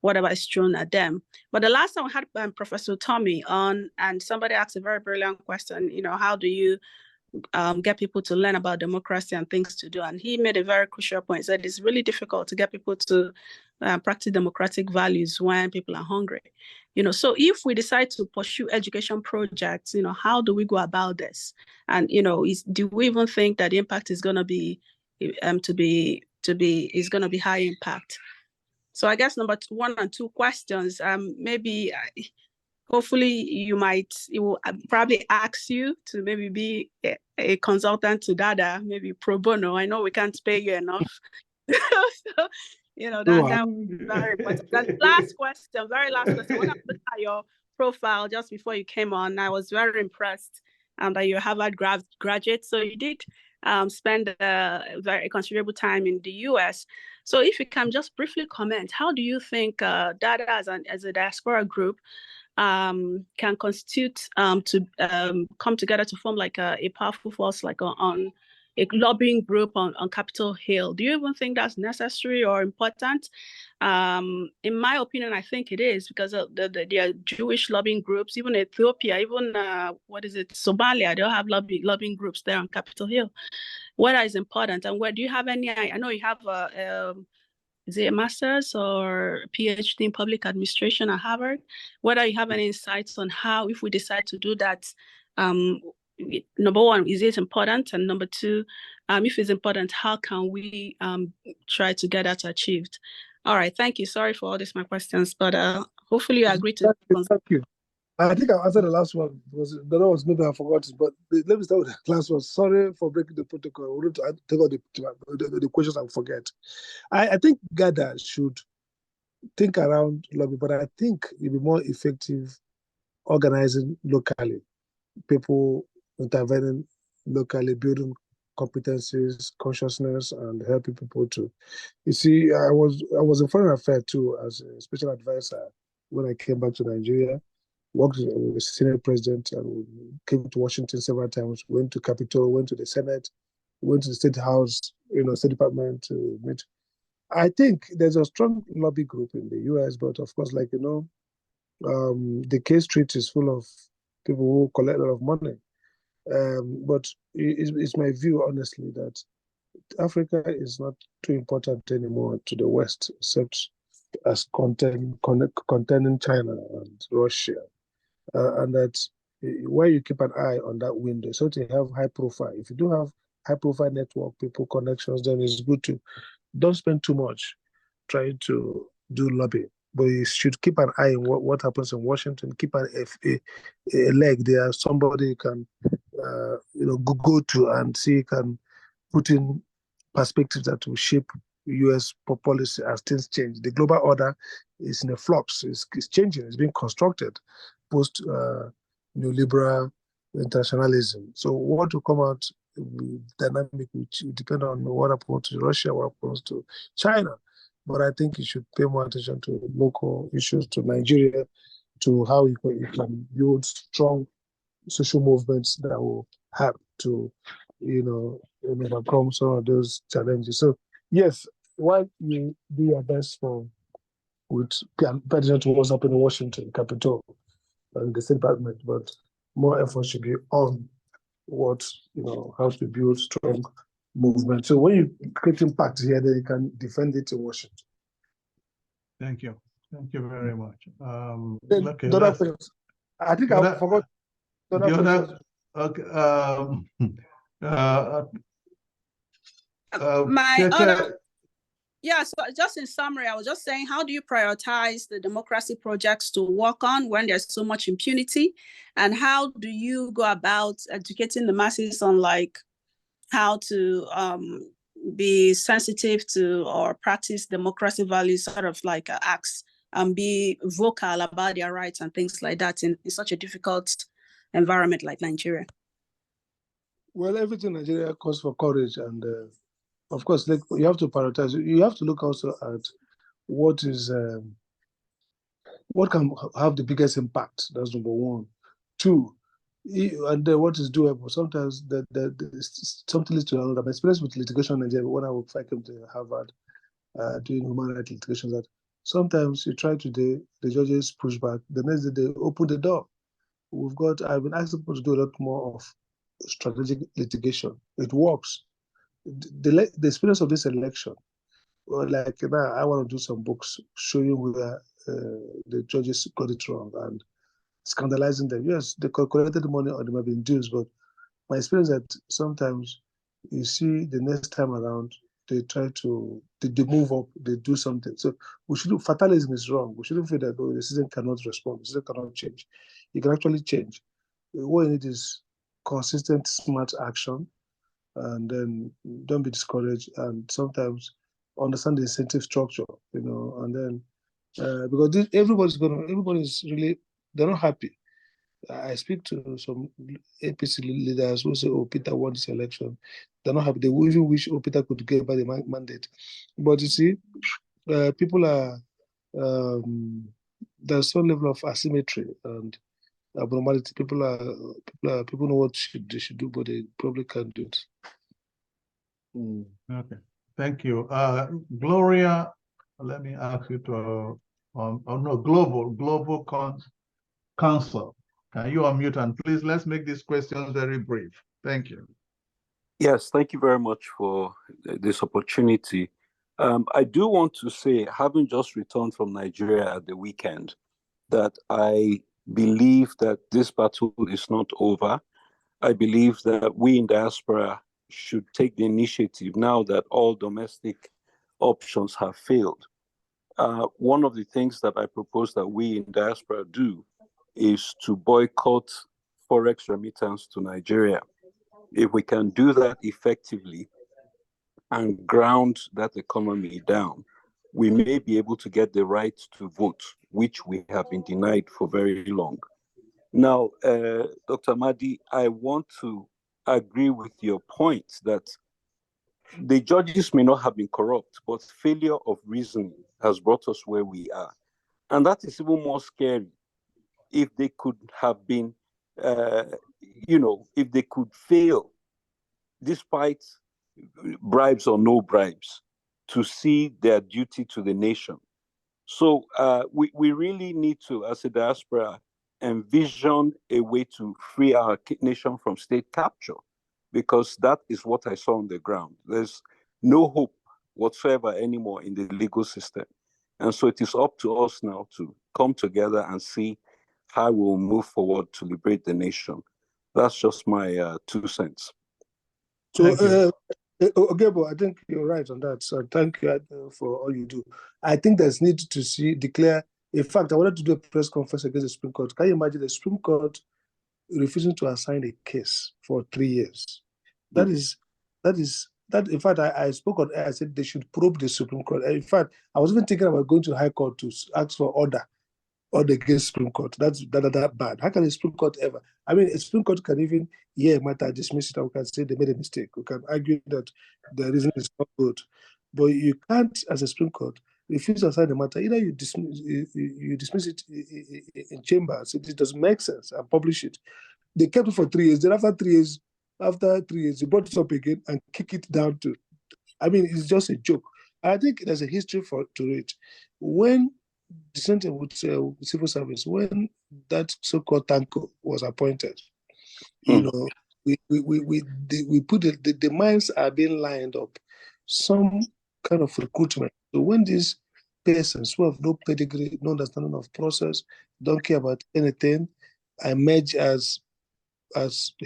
whatever is thrown at them. But the last time we had Professor Tommy on, and somebody asked a very brilliant question, how do you get people to learn about democracy and things to do? And he made a very crucial point. He said it's really difficult to get people to practice democratic values when people are hungry. So if we decide to pursue education projects, how do we go about this? And do we even think that the impact is going to be is going to be high impact? So I guess number 1 and 2 questions, maybe. Hopefully it will probably ask you to maybe be a consultant to DADA, maybe pro bono. I know we can't pay you enough. So, that would be very important. That last question, very last question. When I looked at your profile just before you came on, I was very impressed that you're a Harvard graduate. So you did spend a very considerable time in the US. So if you can just briefly comment, how do you think DADA as a diaspora group can constitute to come together to form like a powerful force, like on a lobbying group on Capitol Hill? Do you even think that's necessary or important? In my opinion, I think it is, because there are Jewish lobbying groups, even Ethiopia, even Somalia, they all have lobbying groups there on Capitol Hill. What is important, and where do you have any? I know you have is it a master's or a PhD in public administration at Harvard? Whether you have any insights on how, if we decide to do that, number 1, is it important? And number 2, if it's important, how can we try to get that achieved? All right, thank you. Sorry for all these my questions, but hopefully you agree to. Thank you. I think I answered the last one, because the other was maybe I forgot it, but let me start with the last one. Sorry for breaking the protocol. I wanted to take all the questions I forget. I think DADA should think around lobby, but I think it'll be more effective organizing locally, people intervening locally, building competencies, consciousness, and helping people to. You see, I was in foreign affairs too as a special advisor when I came back to Nigeria. Worked with the Senate president and came to Washington several times, went to Capitol, went to the Senate, went to the State House, State Department to meet. I think there's a strong lobby group in the US, but of course, the K Street is full of people who collect a lot of money. But it's my view, honestly, that Africa is not too important anymore to the West, except as containing China and Russia. And that where you keep an eye on that window, so to have high profile. If you do have high profile network, people connections, then it's good to don't spend too much trying to do lobbying. But you should keep an eye on what happens in Washington. Keep a leg there, somebody you can go to and see, you can put in perspectives that will shape U.S. policy as things change. The global order is in a flux. It's changing. It's being constructed post neoliberal internationalism. So what will come out dynamic, which will depend on what happens to Russia, what happens to China. but I think you should pay more attention to local issues, to Nigeria, to how you can build strong social movements that will help to, overcome some of those challenges. So yes, while you do your best with attention to what's happening in Washington, Capitol, and the State Department, but more effort should be on how to build strong movement. So when you create impact here, then you can defend it in Washington. Thank you. Thank you very much. Okay, I think I forgot. Yeah, so just in summary, I was just saying, how do you prioritize the democracy projects to work on when there's so much impunity? And how do you go about educating the masses on how to be sensitive to or practice democracy values, sort of acts and be vocal about their rights and things like that in such a difficult environment like Nigeria? Well, everything in Nigeria calls for courage, and of course, you have to prioritize. You have to look also at what can have the biggest impact. That's number one. Two, and then what is doable. Sometimes something leads to another. My experience with litigation in Nigeria, when I came to Harvard doing human rights litigation, that sometimes you try today, the judges push back. The next day they open the door. I've been asking people to do a lot more of strategic litigation. It works. The experience of this election, like now, I want to do some books showing where the judges got it wrong and scandalizing them. Yes, they collected the money or they might be induced, but my experience that sometimes you see the next time around, they try to, they move up, they do something. So fatalism is wrong. We shouldn't feel that, the system cannot respond, the system cannot change. You can actually change. What you need is consistent, smart action, and then don't be discouraged, and sometimes understand the incentive structure, and then because everybody's really, they're not happy. I speak to some APC leaders who say, "Oh, Peter won this election." They're not happy. They even wish, "Oh, Peter could get by the mandate." But you see, people are there's some level of asymmetry and abnormality. People know what they should do, but they probably can't do it. Okay, thank you. Gloria, let me ask you to, Global Council. Can you unmute, and please, let's make these questions very brief. Thank you. Yes, thank you very much for this opportunity. I do want to say, having just returned from Nigeria at the weekend, that I believe that this battle is not over. I believe that we in diaspora should take the initiative now that all domestic options have failed. One of the things that I propose that we in diaspora do is to boycott forex remittance to Nigeria. If we can do that effectively and ground that economy down, we may be able to get the right to vote, which we have been denied for very long. Now, Dr. Amadi, I want to agree with your point that the judges may not have been corrupt, but failure of reasoning has brought us where we are. And that is even more scary. If they could have been, if they could fail, despite bribes or no bribes, to see their duty to the nation. So we really need to, as a diaspora, envision a way to free our nation from state capture, because that is what I saw on the ground. There's no hope whatsoever anymore in the legal system. And so it is up to us now to come together and see how we'll move forward to liberate the nation. That's just my 2 cents. So, Ogebo, I think you're right on that. So thank you for all you do. I think there's need to declare. In fact, I wanted to do a press conference against the Supreme Court. Can you imagine the Supreme Court refusing to assign a case for 3 years? That is. In fact, I spoke on air. I said they should probe the Supreme Court. In fact, I was even thinking about going to the High Court to ask for order against Supreme Court. That's that bad. How can the Supreme Court ever? I mean, a Supreme Court can even hear a matter, dismiss it, or we can say they made a mistake. We can argue that the reason is not good. But you can't, as a Supreme Court, refuse to assign the matter, either you dismiss it in chambers, it doesn't make sense, and publish it. They kept it for 3 years. Then after 3 years, you brought it up again and kick it down to, I mean, it's just a joke. I think there's a history to it. When the same thing with civil service, when that so-called Tanko was appointed, you know, we put the minds are being lined up, some kind of recruitment. So when these persons who have no pedigree, no understanding of process, don't care about anything, emerge as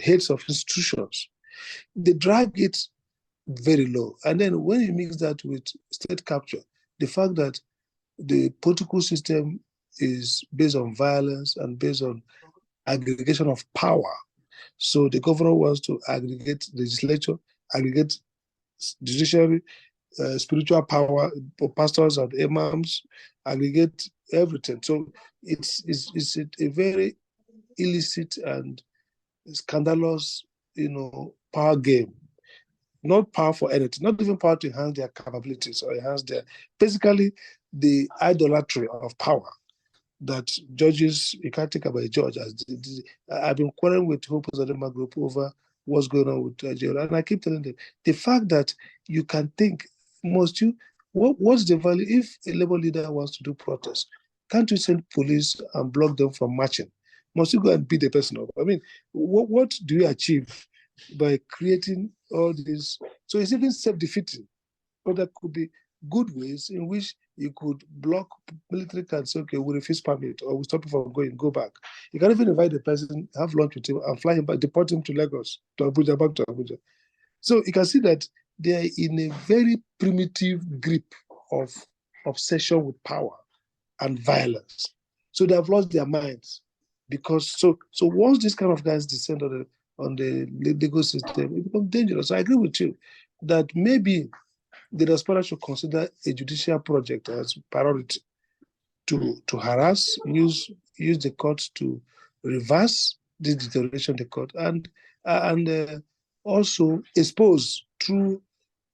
heads of institutions, they drag it very low. And then when you mix that with state capture, the fact that the political system is based on violence and based on aggregation of power. So the governor wants to aggregate legislature, aggregate judiciary, spiritual power, pastors and imams, aggregate everything. So it's a very illicit and scandalous, power game. Not power for anything, not even power to enhance their capabilities or enhance basically the idolatry of power that judges, you can't think about a judge. I've been quarreling with Hope Zadema Group over what's going on with Nigeria, and I keep telling them, the fact that you can think, what's the value if a labor leader wants to do protest? Can't you send police and block them from marching? Must you go and beat the person up? I mean, what do you achieve by creating all this? So it's even self-defeating. But there could be good ways in which you could block military can say, okay, we refuse permit or we stop you from going, go back. You can even invite the person, have lunch with him and fly him back, deport him to Lagos, to Abuja, back to Abuja. So you can see that they are in a very primitive grip of obsession with power and violence. So they have lost their minds because so once these kind of guys descend on the legal system, it becomes dangerous. So I agree with you that maybe the Diaspora should consider a judicial project as priority to harass, use the courts to reverse this deterioration of the court, and also expose through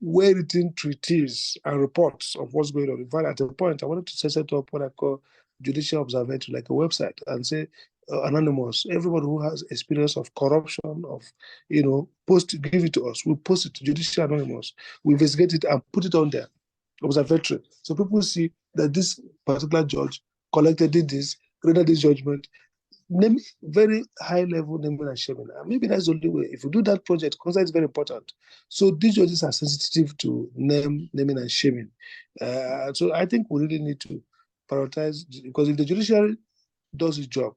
well-written treaties and reports of what's going on. In fact, at a point, I wanted to set up what I call judicial observatory, like a website, and say, anonymous, everybody who has experience of corruption, give it to us. We'll post it to Judicial Anonymous. We investigate it and put it on there, observatory. So people see that this particular judge did this, rendered this judgment, very high level naming and shaming. And maybe that's the only way. If you do that project, consent is very important. So these judges are sensitive to naming and shaming. So I think we really need to prioritize, because if the judiciary does its job,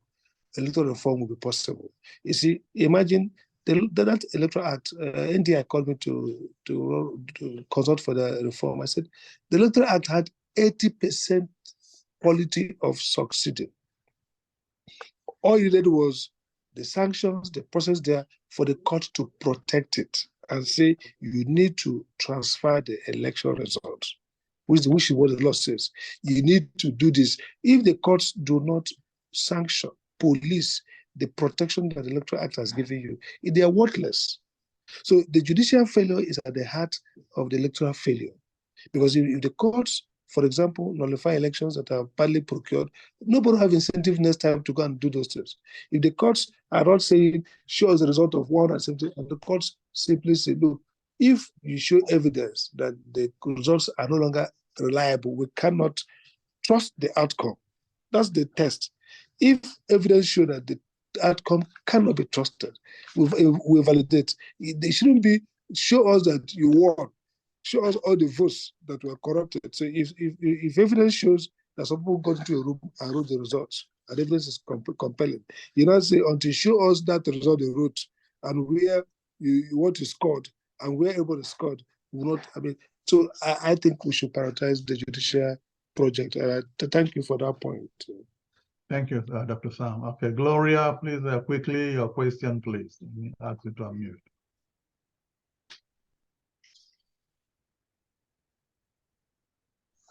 electoral reform will be possible. You see, imagine that Electoral Act, NDI called me to consult for the reform. I said, the Electoral Act had 80% quality of succeeding. All you did was the sanctions, the process there for the court to protect it and say, you need to transfer the election results, which is what the law says. You need to do this. If the courts do not sanction, police the protection that the Electoral Act has given you, they are worthless. So the judicial failure is at the heart of the electoral failure. Because if the courts, for example, nullify elections that are badly procured, nobody will have incentive next time to go and do those things. If the courts are not saying, show us the result of 170, and the courts simply say, look, if you show evidence that the results are no longer reliable, we cannot trust the outcome. That's the test. If evidence shows that the outcome cannot be trusted, we validate. They shouldn't be, show us that you won. Show us all the votes that were corrupted. So if evidence shows that some people got into a room and wrote the results, and evidence is compelling, you now say, until you show us that result they wrote and where you want to scored and where everybody scored, will not. I mean, so I think we should prioritize the judicial project. Thank you for that point. Thank you, Dr. Sam. Okay, Gloria, please quickly your question, please. Ask you to unmute.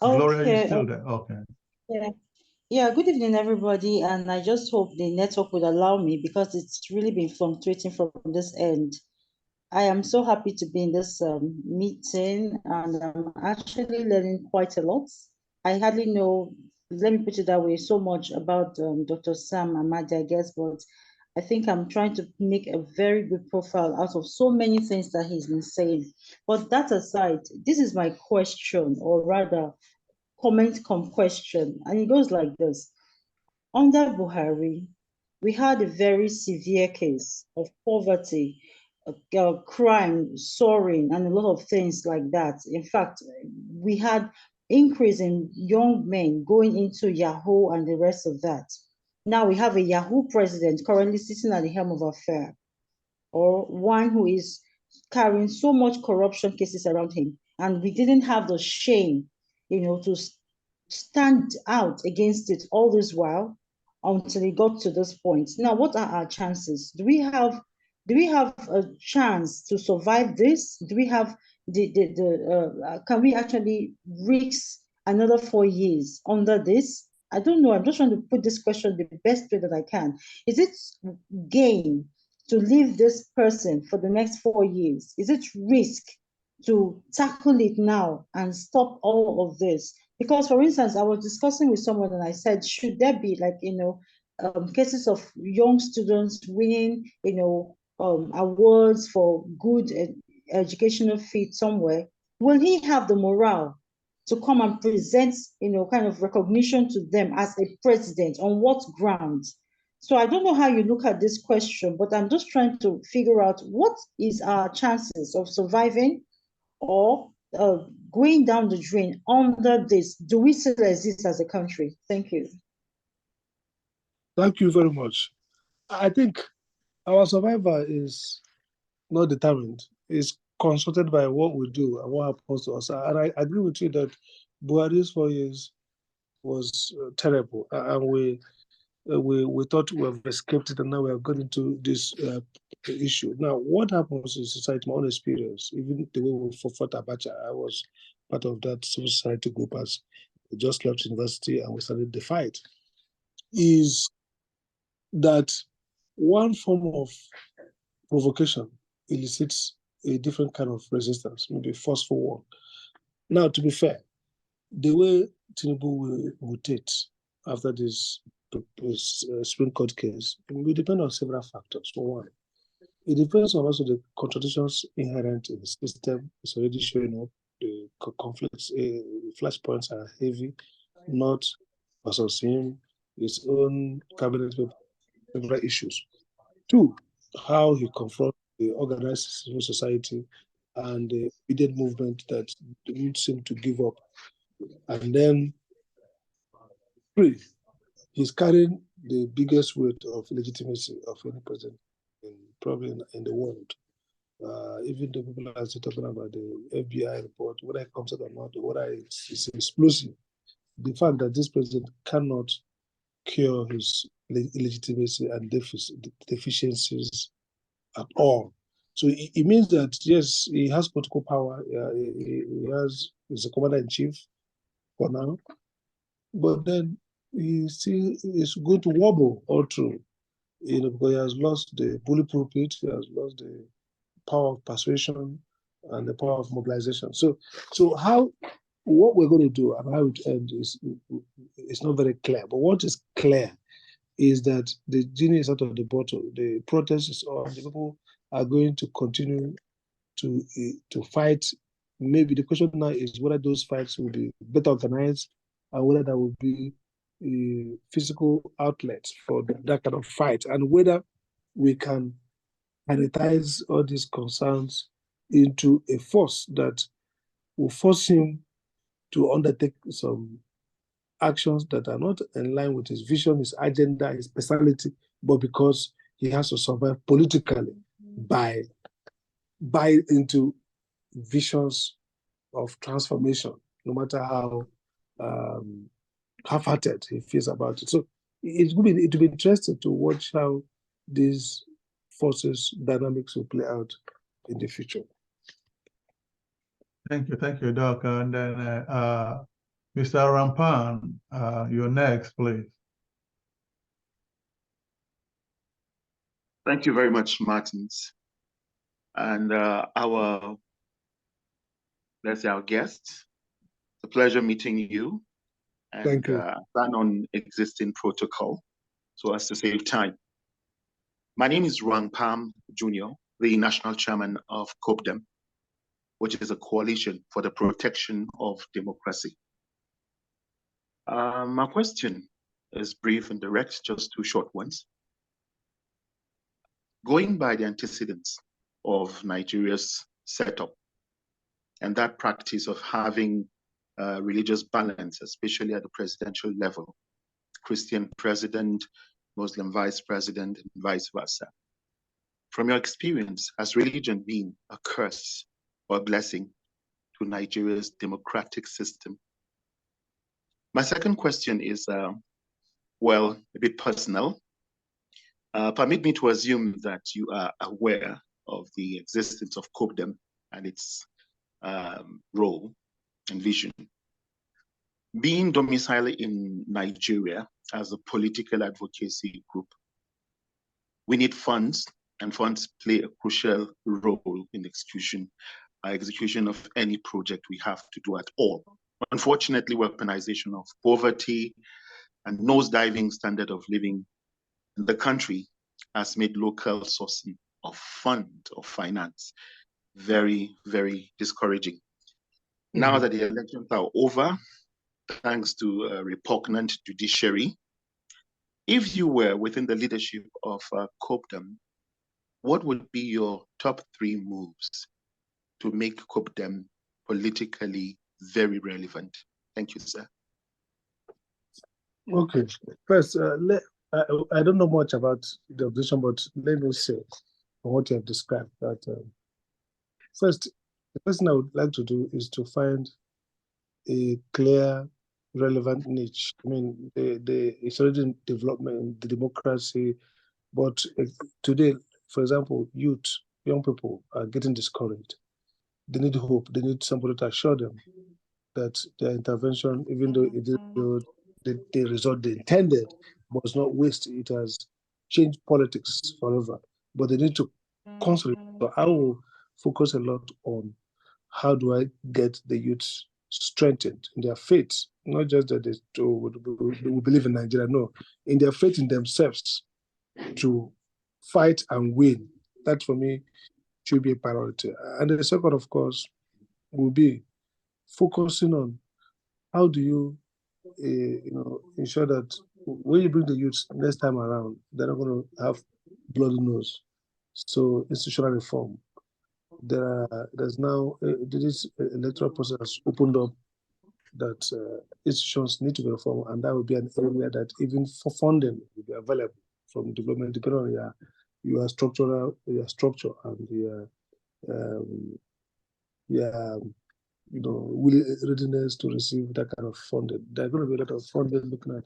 Okay. Gloria, you're still there. Okay. Yeah. Good evening, everybody. And I just hope the network would allow me, because it's really been fluctuating from this end. I am so happy to be in this meeting, and I'm actually learning quite a lot. I hardly know, let me put it that way, so much about Dr. Sam Amadi, I guess, but I think I'm trying to make a very good profile out of so many things that he's been saying. But that aside, this is my question, or rather, comment come question, and it goes like this. Under Buhari, we had a very severe case of poverty, crime soaring, and a lot of things like that. In fact, we had increase in young men going into Yahoo and the rest of that. Now we have a Yahoo president currently sitting at the helm of affairs, or one who is carrying so much corruption cases around him. And we didn't have the shame, to stand out against it all this while until it got to this point. Now, what are our chances? Do we have a chance to survive this? Do we have can we actually risk another 4 years under this? I don't know. I'm just trying to put this question the best way that I can. Is it gain to leave this person for the next 4 years? Is it risk to tackle it now and stop all of this? Because, for instance, I was discussing with someone and I said, should there be cases of young students winning, awards for good educational feat somewhere? Will he have the morale to come and present, kind of recognition to them as a president? On what grounds? So I don't know how you look at this question, but I'm just trying to figure out what is our chances of surviving or going down the drain under this. Do we still exist as a country? Thank you. Thank you very much. I think our survivor is not determined. It's consulted by what we do and what happens to us. And I agree with you that Buhari's 4 years was terrible. And we thought we have escaped it, and now we have got into this issue. Now, what happens in society, my own experience, even the way we fought Abacha, I was part of that civil society group as we just left university and we started the fight, is that one form of provocation elicits a different kind of resistance, maybe forceful one. Now, to be fair, the way Tinubu will mutate after this Supreme Court case will depend on several factors. For one, it depends on also the contradictions inherent in the system. It's already showing up. The conflicts, flashpoints are heavy, not versus him, his own cabinet with several issues. Two, how he confronts the organized civil society and the immediate movement that didn't seem to give up. And then three, he's carrying the biggest weight of legitimacy of any president probably in the world. Even the people are still talking about the FBI report, whether it comes out or not, whether it's explosive. The fact that this president cannot cure his illegitimacy and deficiencies at all. So it means that, yes, he has political power. He's a commander-in-chief for now. But then he still is going to wobble all through, because he has lost the bulletproof pit, he has lost the power of persuasion and the power of mobilization. So what we're going to do and how it ends is not very clear. But what is clear is that the genie is out of the bottle. The protest is on. The people are going to continue to fight. Maybe the question now is whether those fights will be better organized and whether there will be physical outlets for that kind of fight, and whether we can sanitize all these concerns into a force that will force him to undertake some actions that are not in line with his vision, his agenda, his personality, but because he has to survive politically by into visions of transformation, no matter how half-hearted he feels about it. So it will be interesting to watch how these forces dynamics will play out in the future. Thank you, Doc. And then Mr. Rampan, you're next, please. Thank you very much, Martins. And our guest, it's a pleasure meeting you. and plan on existing protocol so as to save time. My name is Ruang Pam Jr., the national chairman of COPDEM, which is a coalition for the protection of democracy. My question is brief and direct, just two short ones. Going by the antecedents of Nigeria's setup and that practice of having religious balance, especially at the presidential level, Christian president, Muslim vice president, and vice versa. From your experience, has religion been a curse or a blessing to Nigeria's democratic system? My second question is, well, a bit personal. Permit me to assume that you are aware of the existence of COPDEM and its role and vision. Being domiciled in Nigeria as a political advocacy group, we need funds, and funds play a crucial role in execution of any project we have to do at all. Unfortunately, weaponization of poverty and nosediving standard of living in the country has made local sourcing of finance very, very discouraging. Now that the elections are over, thanks to a repugnant judiciary, if you were within the leadership of COPDEM, what would be your top 3 moves to make COPDEM politically very relevant? Thank you, sir. Okay. First, I don't know much about the opposition, but let me say, from what you have described, that first, the first thing I would like to do is to find a clear, relevant niche. I mean, it's already in development, the democracy, but today, for example, youth, young people are getting discouraged. They need hope. They need somebody to assure them that their intervention, even though it didn't the result they intended, was not wasted. It has changed politics forever. But they need to constantly. So I will focus a lot on how do I get the youth strengthened in their faith, not just that they will believe in Nigeria, no, in their faith in themselves to fight and win. That for me should be a priority. And the second, of course, will be focusing on how do you ensure that when you bring the youth next time around, they're not going to have bloody nose. So institutional reform. There's now this electoral process has opened up that institutions need to be reformed, and that will be an area that even for funding will be available from development, depending on your structure and readiness to receive that kind of funding. There's going to be a lot of funding looking at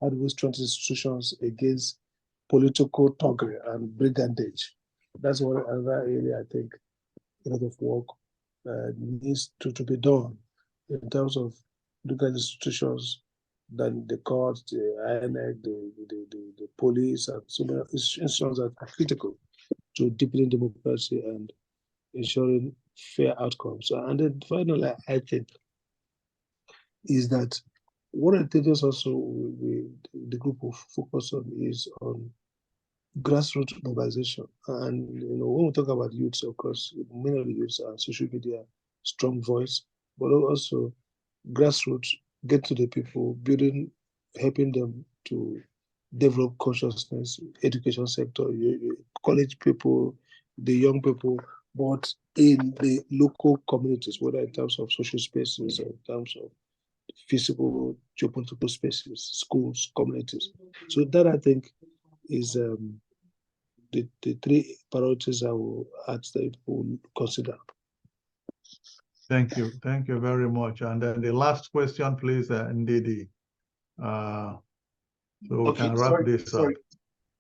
how do we strengthen institutions against political thuggery and brigandage. That's one other area I think a lot of work needs to be done in terms of looking at institutions, than the courts, the INEC, the police, and so many institutions that are critical to deepening democracy and ensuring fair outcomes. And then finally, I think, is that one of the things also the group will focus on is on grassroots mobilization. And when we talk about youths, of course, many of the youths are social media, strong voice, but also grassroots, get to the people, helping them to develop consciousness, education sector, college people, the young people, but in the local communities, whether in terms of social spaces or in terms of physical, geopolitical spaces, schools, communities. So that, I think, is the 3 priorities I will ask that people consider. Thank you. Thank you very much. And then the last question, please, Ndidi. So we can wrap this up.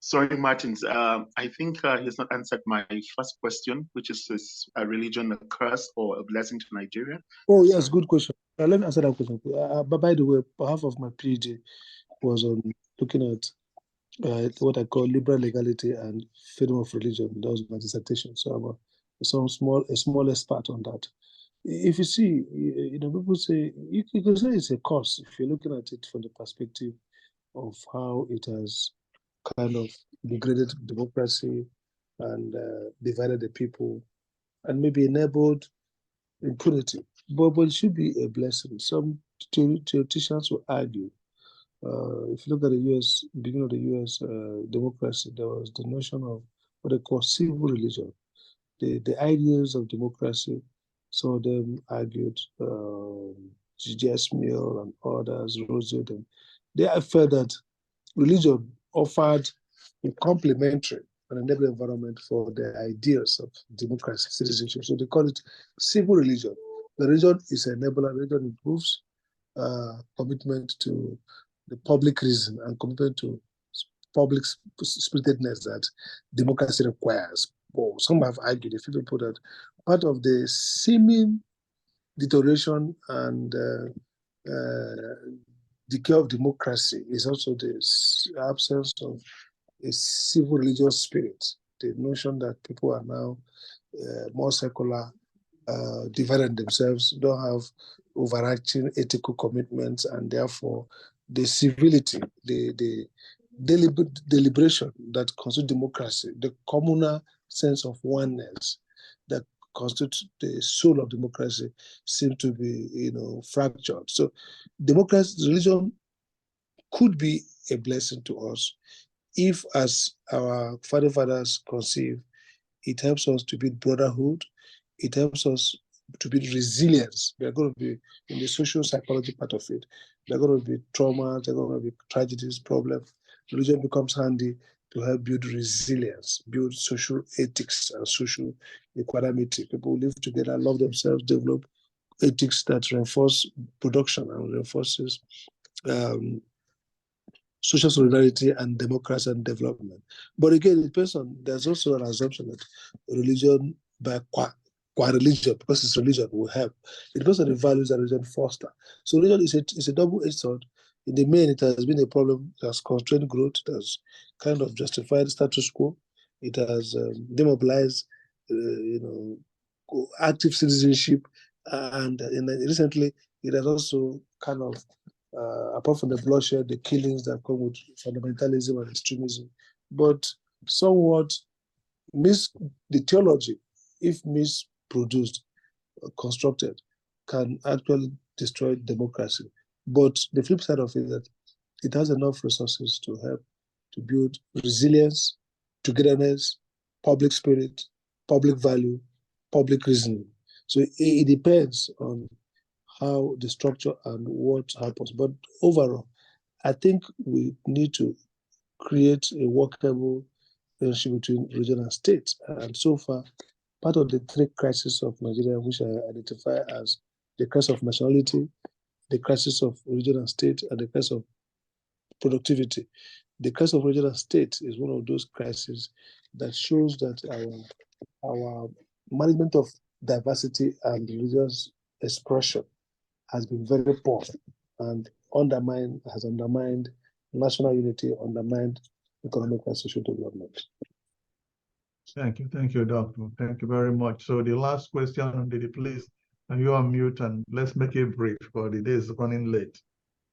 Sorry, Martins. I think he's not answered my first question, which is a religion a curse or a blessing to Nigeria? Oh, yes, good question. Let me answer that question. But by the way, half of my PhD was on looking at what I call liberal legality and freedom of religion. That was my dissertation. So I'm a small expert on that. if you see, people say, you can say it's a cost if you're looking at it from the perspective of how it has kind of degraded democracy and divided the people and maybe enabled impunity. But it should be a blessing. Some theoreticians will argue. If you look at the US, beginning of the US democracy, there was the notion of what they call civil religion. The ideas of democracy, some of them argued, G.J.S. Mill and others, Roosevelt, and they felt that religion offered a complementary and enabling environment for the ideas of democracy, citizenship. So they call it civil religion. The religion is an enabler. Religion improves commitment to the public reason and commitment to public spiritedness that democracy requires. Well, some have argued, a few people, that part of the seeming deterioration and decay of democracy is also the absence of a civil religious spirit. The notion that people are now more secular, divided themselves, don't have overarching ethical commitments, and therefore the civility, the deliberation that constitutes democracy, the communal sense of oneness that constitutes the soul of democracy, seem to be, fractured. So, democracy, religion could be a blessing to us if, as our fathers conceive, it helps us to build brotherhood. It helps us to build resilience. There are going to be, in the social psychology part of it, there are going to be traumas, there are going to be tragedies, problems. Religion becomes handy to help build resilience, build social ethics and social equanimity. People live together, love themselves, develop ethics that reinforce production and reinforces social solidarity and democracy and development. But again, it depends on, there's also an assumption that religion by religion, because it's religion, will help. It depends on the values that religion foster. So religion is a double-edged sword. In the main, it has been a problem that has constrained growth, it has kind of justified status quo, it has demobilized, active citizenship, and recently it has also kind of, apart from the bloodshed, the killings that come with fundamentalism and extremism, but somewhat the theology, if misproduced, constructed, can actually destroy democracy. But the flip side of it is that it has enough resources to help to build resilience, togetherness, public spirit, public value, public reasoning. So it depends on how the structure and what happens. But overall, I think we need to create a workable relationship between region and state. And so far, part of the three crises of Nigeria, which I identify as the crisis of nationality, the crisis of region and state, and the crisis of productivity. The crisis of region and state is one of those crises that shows that our management of diversity and religious expression has been very poor and has undermined national unity, undermined economic and social development. Thank you, Doctor. Thank you very much. So the last question, Didi, please, and you are mute, and let's make it brief, for the day is running late.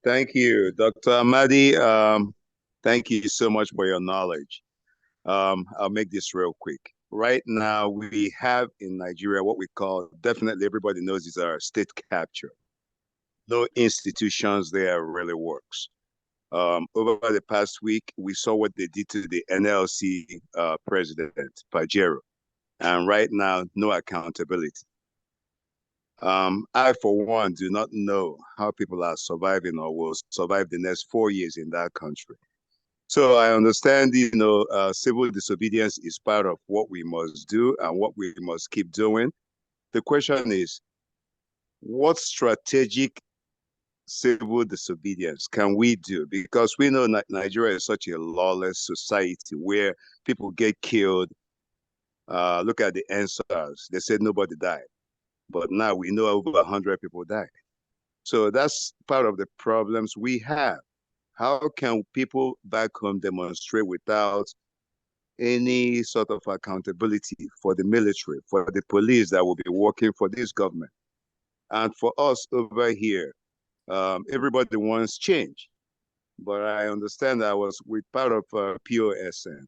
Thank you, Dr. Amadi. Thank you so much for your knowledge. I'll make this real quick. Right now, we have in Nigeria what we call, definitely everybody knows, these are state capture. No institutions there really works. Over the past week, we saw what they did to the NLC president, Pajero, and right now, no accountability. I, for one, do not know how people are surviving or will survive the next 4 years in that country. So I understand, civil disobedience is part of what we must do and what we must keep doing. The question is, what strategic civil disobedience can we do? Because we know Nigeria is such a lawless society where people get killed. Look at the answers. They said nobody died. But now we know over 100 people died. So that's part of the problems we have. How can people back home demonstrate without any sort of accountability for the military, for the police that will be working for this government? And for us over here, everybody wants change. But I understand I was with part of POSN.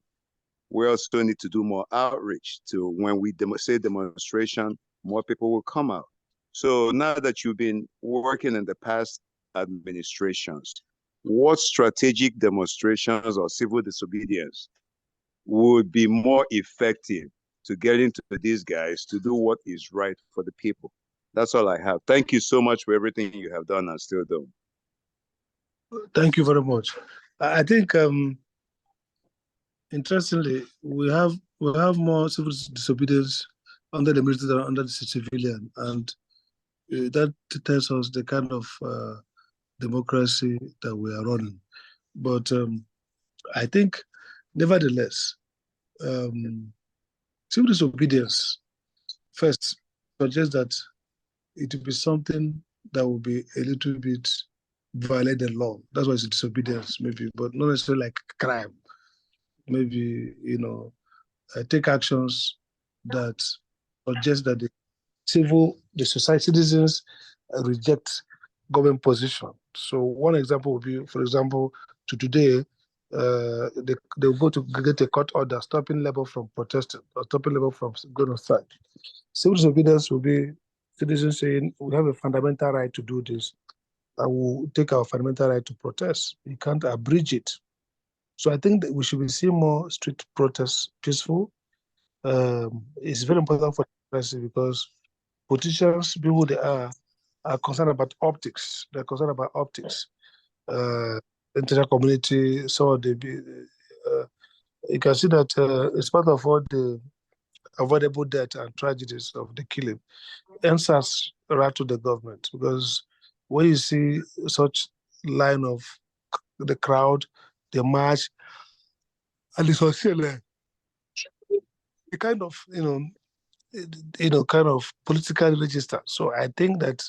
We also need to do more outreach to when we say demonstration, more people will come out. So now that you've been working in the past administrations, what strategic demonstrations or civil disobedience would be more effective to get into these guys to do what is right for the people? That's all I have. Thank you so much for everything you have done and still do. Thank you very much. I think, interestingly, we have more civil disobedience under the military than under the civilian, and that tells us the kind of democracy that we are running. But I think, nevertheless, civil disobedience first suggests that it will be something that will be a little bit violate the law. That's why it's disobedience, maybe, but not necessarily like crime. Maybe, take actions that suggest that the society citizens reject government position. So one example would be, for example, today, they will go to get a court order stopping labor from protesting or stopping labor from going on strike. Civil disobedience will be citizens saying, we have a fundamental right to do this. I will take our fundamental right to protest. You can't abridge it. So I think that we should be seeing more street protests, peaceful. It's very important for democracy because politicians, people they are concerned about optics. They're concerned about optics. International community, so you can see that it's part of all the avoidable death and tragedies of the killing. Answers right to the government, because when you see such line of the crowd, the march, and the social, the kind of kind of political register. So I think that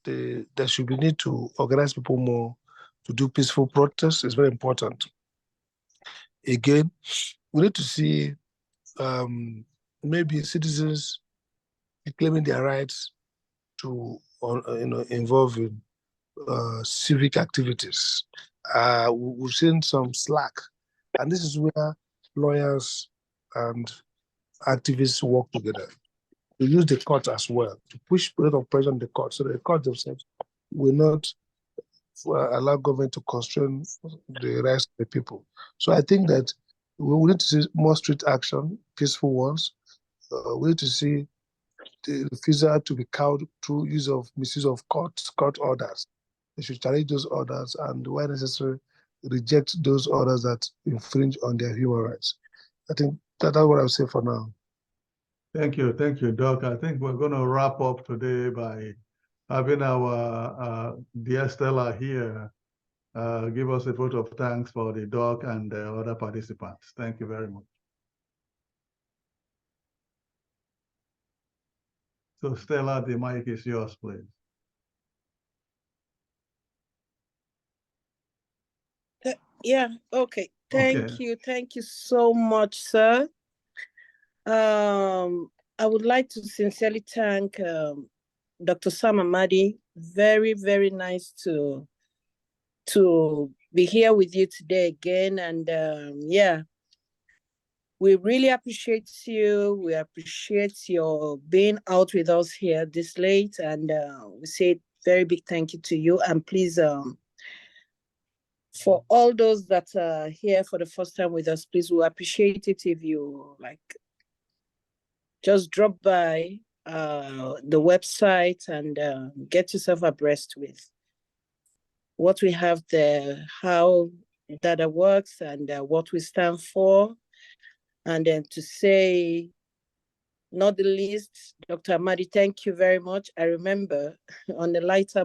there should be need to organize people more to do peaceful protests. It's very important. Again, we need to see maybe citizens claiming their rights to involve in civic activities. We've seen some slack, and this is where lawyers and activists work together. We use the court as well to push a lot of pressure on the court, so the court themselves will not allow government to constrain the rights of the people. So I think that we need to see more street action, peaceful ones. We need to see the refusal to be cowed through misuse of court orders. They should challenge those orders and, where necessary, reject those orders that infringe on their human rights. I think that's what I'll say for now. Thank you, Doc. I think we're going to wrap up today by having our dear Stella here give us a vote of thanks for the Doc and the other participants. Thank you very much. So Stella, the mic is yours, please. Yeah, okay. Thank you so much, sir. I would like to sincerely thank Dr. Sam Amadi. Very, very nice to be here with you today again. And yeah, we really appreciate you. We appreciate your being out with us here this late. And we say very big thank you to you. And please, for all those that are here for the first time with us, please, we appreciate it if you just drop by the website and get yourself abreast with what we have there, how DADA works, and what we stand for. And then to say, not the least, Dr. Amadi, thank you very much. I remember on the lighter